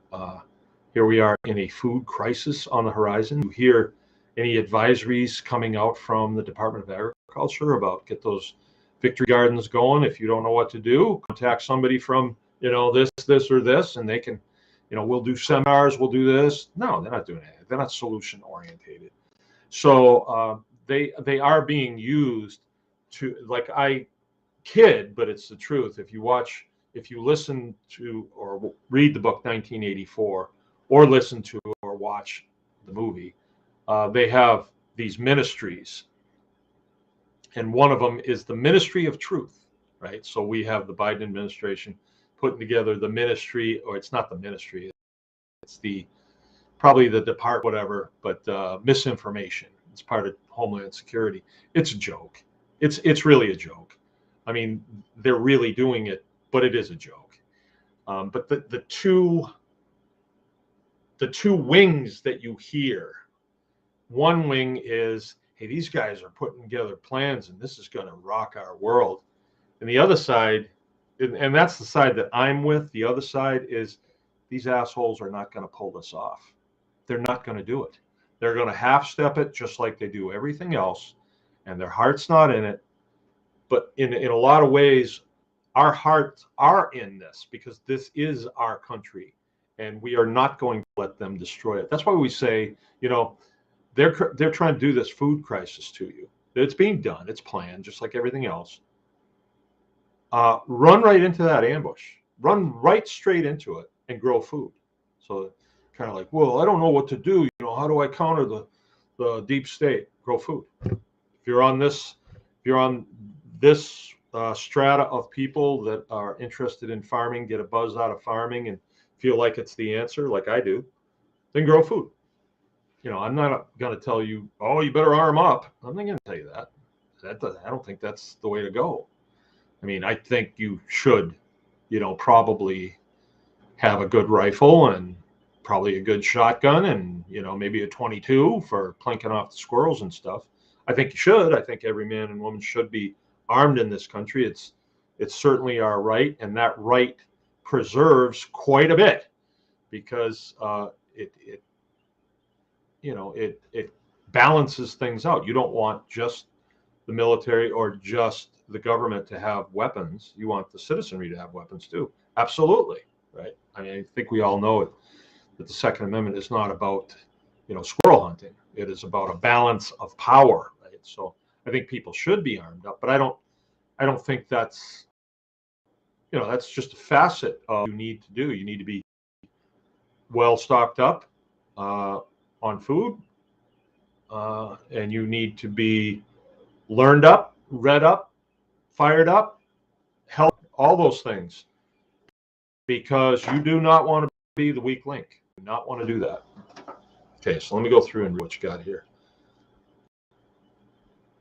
Here we are in a food crisis on the horizon. You hear any advisories coming out from the Department of Agriculture about get those victory gardens going? If you don't know what to do, contact somebody from, you know, this or this, and they can, you know, we'll do seminars, we'll do this. No, they're not doing that. They're not solution orientated. So they are being used to, like, I kid, but it's the truth. If you listen to or read the book 1984, or listen to or watch the movie, they have these ministries, and one of them is the Ministry of Truth, right? So we have the Biden administration putting together the ministry, or it's not the ministry, it's probably the department, whatever, but misinformation. It's part of Homeland Security. It's a joke. It's really a joke. I mean, they're really doing it, but it is a joke. But the two wings that you hear, one wing is, hey, these guys are putting together plans and this is going to rock our world. And the other side, and that's the side that I'm with, the other side is, these assholes are not going to pull this off. They're not going to do it. They're going to half step it just like they do everything else, and their heart's not in it. But in a lot of ways, our hearts are in this because this is our country, and we are not going to let them destroy it. That's why we say, you know, they're trying to do this food crisis to you. It's being done. It's planned, just like everything else. Run right into that ambush. Run right straight into it and grow food. So kind of like, well, I don't know what to do. You know, how do I counter the deep state? Grow food. If you're on this strata of people that are interested in farming, get a buzz out of farming, and feel like it's the answer, like I do, then grow food. You know, I'm not going to tell you, oh, you better arm up. I'm not going to tell you that. I don't think that's the way to go. I mean, I think you should, you know, probably have a good rifle and probably a good shotgun and, you know, maybe a 22 for plinking off the squirrels and stuff. I think you should. I think every man and woman should be armed in this country. It's certainly our right, and that right preserves quite a bit because it balances things out. You don't want just the military or just the government to have weapons. You want the citizenry to have weapons too. Absolutely, right? I mean, I think we all know it, that the Second Amendment is not about squirrel hunting. It is about a balance of power, right? So I think people should be armed up, but I don't think that's just a facet of what you need to do. You need to be well stocked up on food, and you need to be learned up, read up, fired up, help, all those things, because you do not want to be the weak link. You do not want to do that. Okay, so let me go through and read what you got here.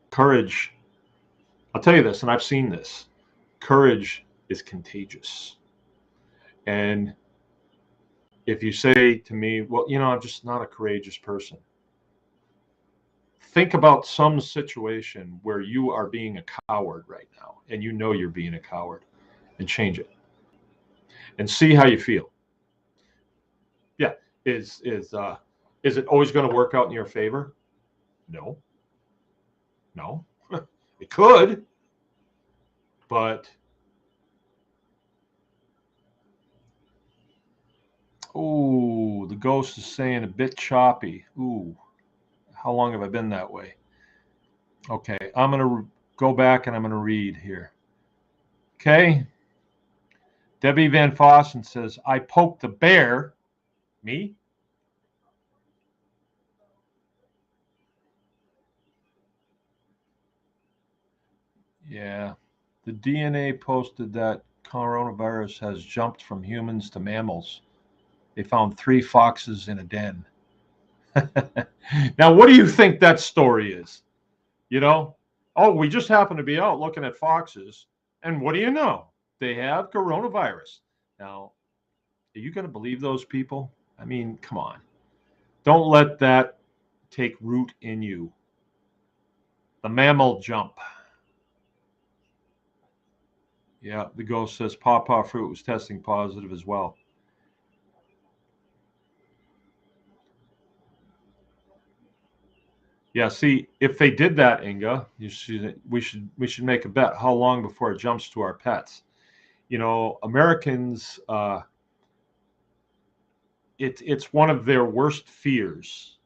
Courage. I'll tell you this, and I've seen this. Courage is contagious. And if you say to me, well, I'm just not a courageous person, think about some situation where you are being a coward right now, and you're being a coward, and change it, and see how you feel. Yeah, is it always going to work out in your favor? No, no, it could, but oh, the ghost is saying a bit choppy. Ooh, how long have I been that way? Okay, I'm going to go back and I'm going to read here. Okay. Debbie Van Fossen says, I poked the bear. Me? Yeah. The DNA posted that coronavirus has jumped from humans to mammals. They found 3 foxes in a den. Now, what do you think that story is? Oh, we just happen to be out looking at foxes. And what do you know? They have coronavirus. Now, are you going to believe those people? I mean, come on. Don't let that take root in you. The mammal jump. Yeah, the ghost says pawpaw fruit was testing positive as well. Yeah, see, if they did that, Inga, we should make a bet. How long before it jumps to our pets? Americans, it's one of their worst fears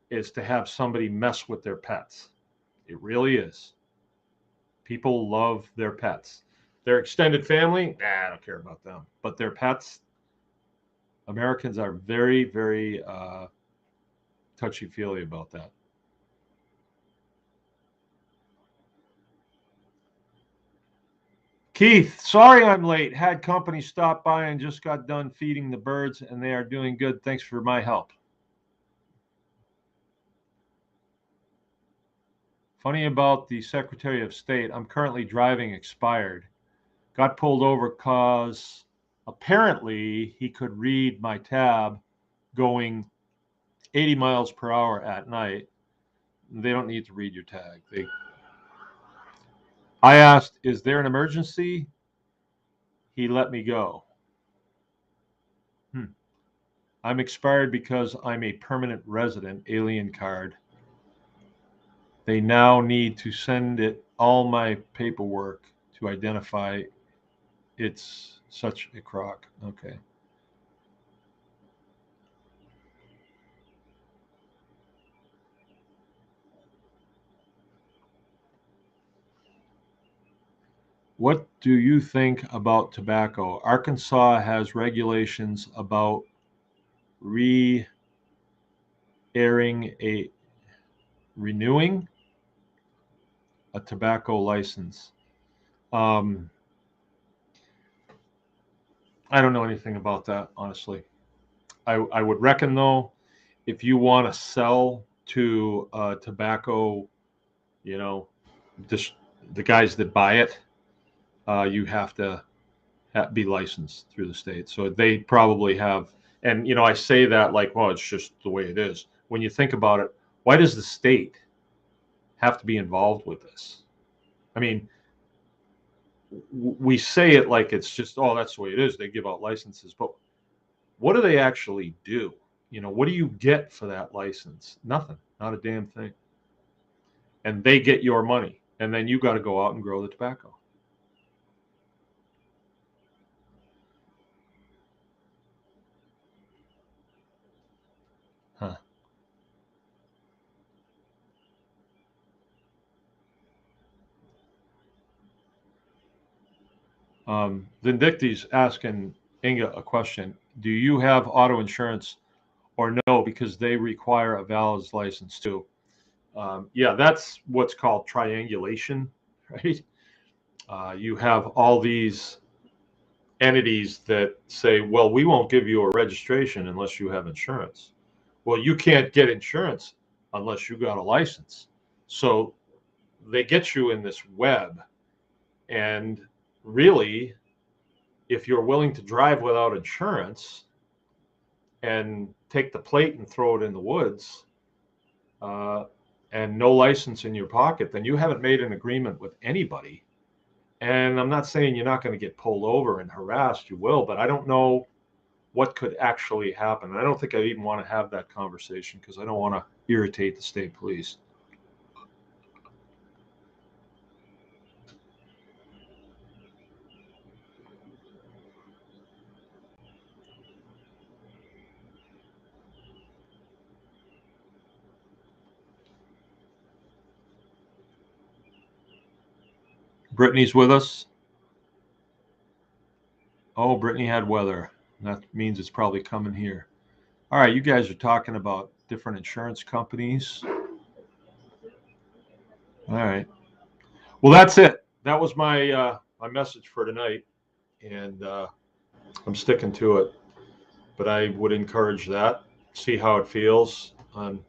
is to have somebody mess with their pets. It really is. People love their pets. Their extended family, I don't care about them. But their pets, Americans are very, very touchy-feely about that. Keith, sorry I'm late. Had company stop by and just got done feeding the birds, and they are doing good. Thanks for my help. Funny about the Secretary of State. I'm currently driving expired. Got pulled over because apparently he could read my tab going 80 miles per hour at night. They don't need to read your tag. I asked, is there an emergency? He let me go. I'm expired because I'm a permanent resident, alien card. They now need to send it all my paperwork to identify it's such a crock. Okay. What do you think about tobacco? Arkansas has regulations about re-airing a renewing a tobacco license. I don't know anything about that, honestly. I would reckon, though, if you want to sell to tobacco, just the guys that buy it, you have to be licensed through the state. So they probably have, and I say that like, well, it's just the way it is. When you think about it, why does the state have to be involved with this? I mean, we say it like it's just, oh, that's the way it is. They give out licenses, but what do they actually do? What do you get for that license? Nothing, not a damn thing. And they get your money, and then you got to go out and grow the tobacco. Huh. Vindicti's asking Inga a question. Do you have auto insurance or no? Because they require a valid license too. Yeah, that's what's called triangulation, right? You have all these entities that say, well, we won't give you a registration unless you have insurance. Well, you can't get insurance unless you got a license. So they get you in this web. And really, if you're willing to drive without insurance and take the plate and throw it in the woods, and no license in your pocket, then you haven't made an agreement with anybody. And I'm not saying you're not going to get pulled over and harassed, you will, but I don't know what could actually happen. I don't think I even want to have that conversation because I don't want to irritate the state police. Brittany's with us. Oh, Brittany had weather. That means it's probably coming here. All right, you guys are talking about different insurance companies. All right. Well, that's it. That was my my message for tonight, and I'm sticking to it. But I would encourage that. See how it feels. I'm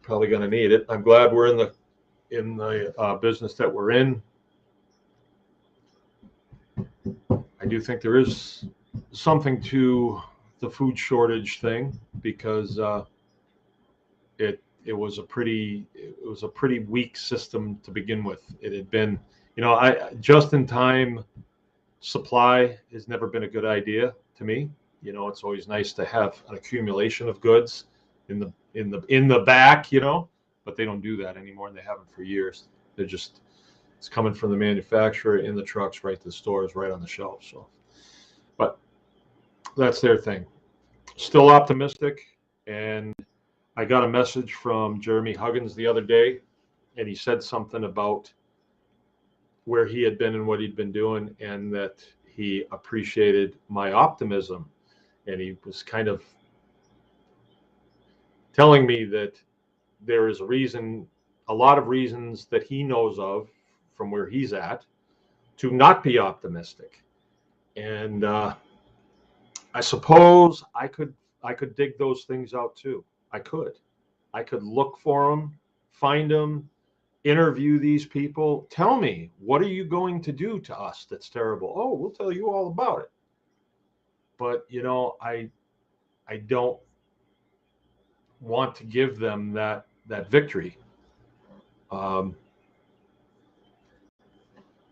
probably going to need it. I'm glad we're in the business that we're in. I do think there is something to the food shortage thing because it was a pretty weak system to begin with. It had been, just in time supply has never been a good idea to me. It's always nice to have an accumulation of goods in the back, but they don't do that anymore, and they haven't for years. It's coming from the manufacturer in the trucks right to the stores, right on the shelf. So, but that's their thing. Still optimistic, and I got a message from Jeremy Huggins the other day, and he said something about where he had been and what he'd been doing, and that he appreciated my optimism. And he was kind of telling me that there is a lot of reasons that he knows of from where he's at to not be optimistic. And I suppose I could dig those things out too. I could look for them, find them, interview these people. Tell me, what are you going to do to us that's terrible? Oh, we'll tell you all about it. But I don't want to give them that victory.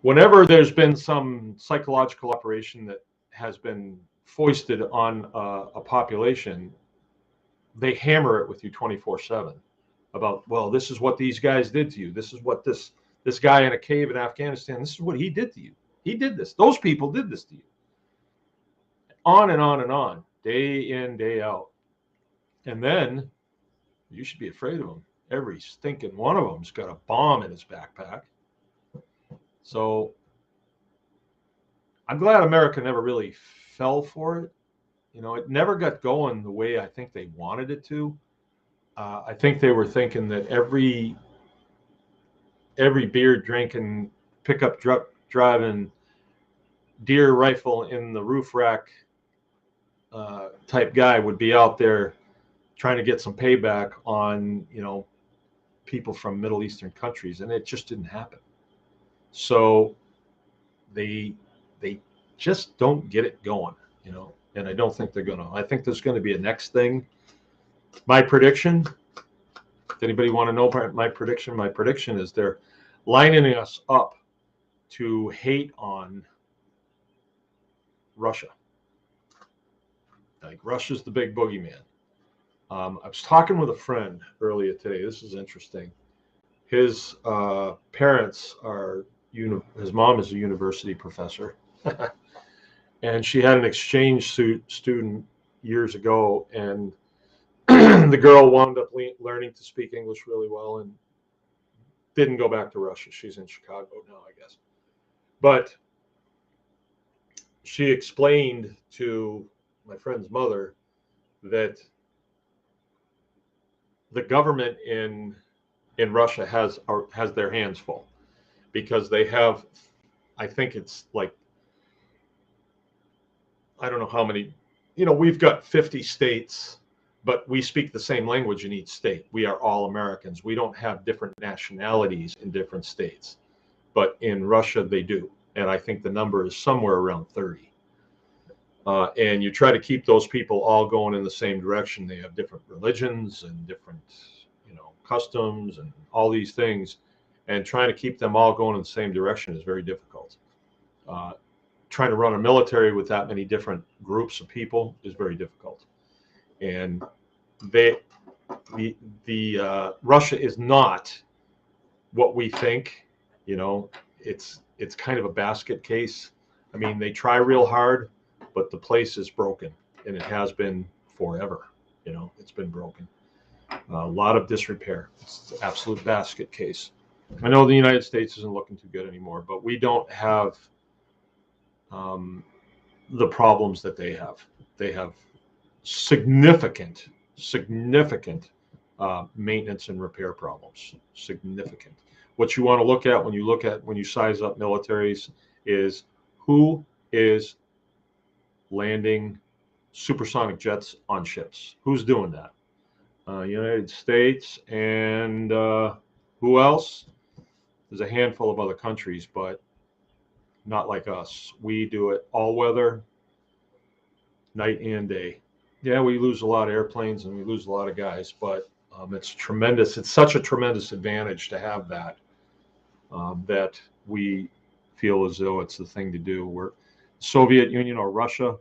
Whenever there's been some psychological operation that has been foisted on a population, they hammer it with you 24/7 about, well, this is what these guys did to you. This is what this guy in a cave in Afghanistan, this is what he did to you. He did this. Those people did this to you. On and on and on, day in, day out. And then you should be afraid of them. Every stinking one of them's got a bomb in his backpack. So I'm glad America never really fell for it. It never got going the way I think they wanted it to. I think they were thinking that every beer drinking, pickup truck driving, deer rifle in the roof rack type guy would be out there trying to get some payback on people from Middle Eastern countries, and it just didn't happen. So they just don't get it going, and I don't think they're gonna. I think there's going to be a next thing. My prediction. Does anybody want to know my prediction? My prediction is they're lining us up to hate on Russia. Like Russia's the big boogeyman. I was talking with a friend earlier today. This is interesting. His parents are, his mom is a university professor. And she had an exchange student years ago, and the girl wound up learning to speak English really well and didn't go back to Russia. She's in Chicago now, I guess. But she explained to my friend's mother that the government in Russia has their hands full because they have, I think it's like, I don't know how many, we've got 50 states, but we speak the same language in each state. We are all Americans. We don't have different nationalities in different states, but in Russia they do. And I think the number is somewhere around 30. And you try to keep those people all going in the same direction. They have different religions and different, customs and all these things. And trying to keep them all going in the same direction is very difficult. Trying to run a military with that many different groups of people is very difficult. And Russia is not what we think. It's kind of a basket case. I mean, they try real hard, but the place is broken, and it has been forever. It's been broken. A lot of disrepair. It's an absolute basket case. I know the United States isn't looking too good anymore, but we don't have the problems that they have. They have significant maintenance and repair problems. Significant. What you want to look at when you size up militaries is who is landing supersonic jets on ships. Who's doing that? United States and who else? There's a handful of other countries, but not like us. We do it all weather, night and day. Yeah, we lose a lot of airplanes and we lose a lot of guys, but it's tremendous. It's such a tremendous advantage to have that, that we feel as though it's the thing to do. Where Soviet Union or Russia,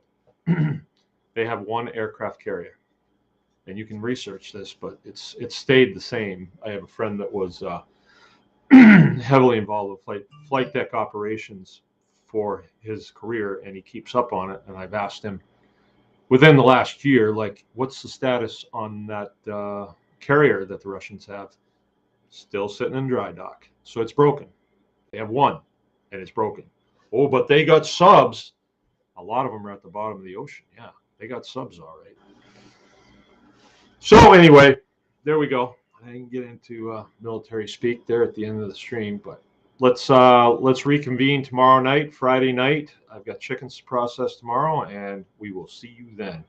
they have one aircraft carrier. And you can research this, but it's stayed the same. I have a friend that was heavily involved with flight deck operations for his career, and he keeps up on it. And I've asked him within the last year, like, what's the status on that carrier that the Russians have? Still sitting in dry dock. So it's broken. They have one, and it's broken. Oh, but they got subs. A lot of them are at the bottom of the ocean. Yeah, they got subs, all right. So anyway, there we go. I didn't get into military speak there at the end of the stream, but let's reconvene tomorrow night, Friday night. I've got chickens to process tomorrow, and we will see you then.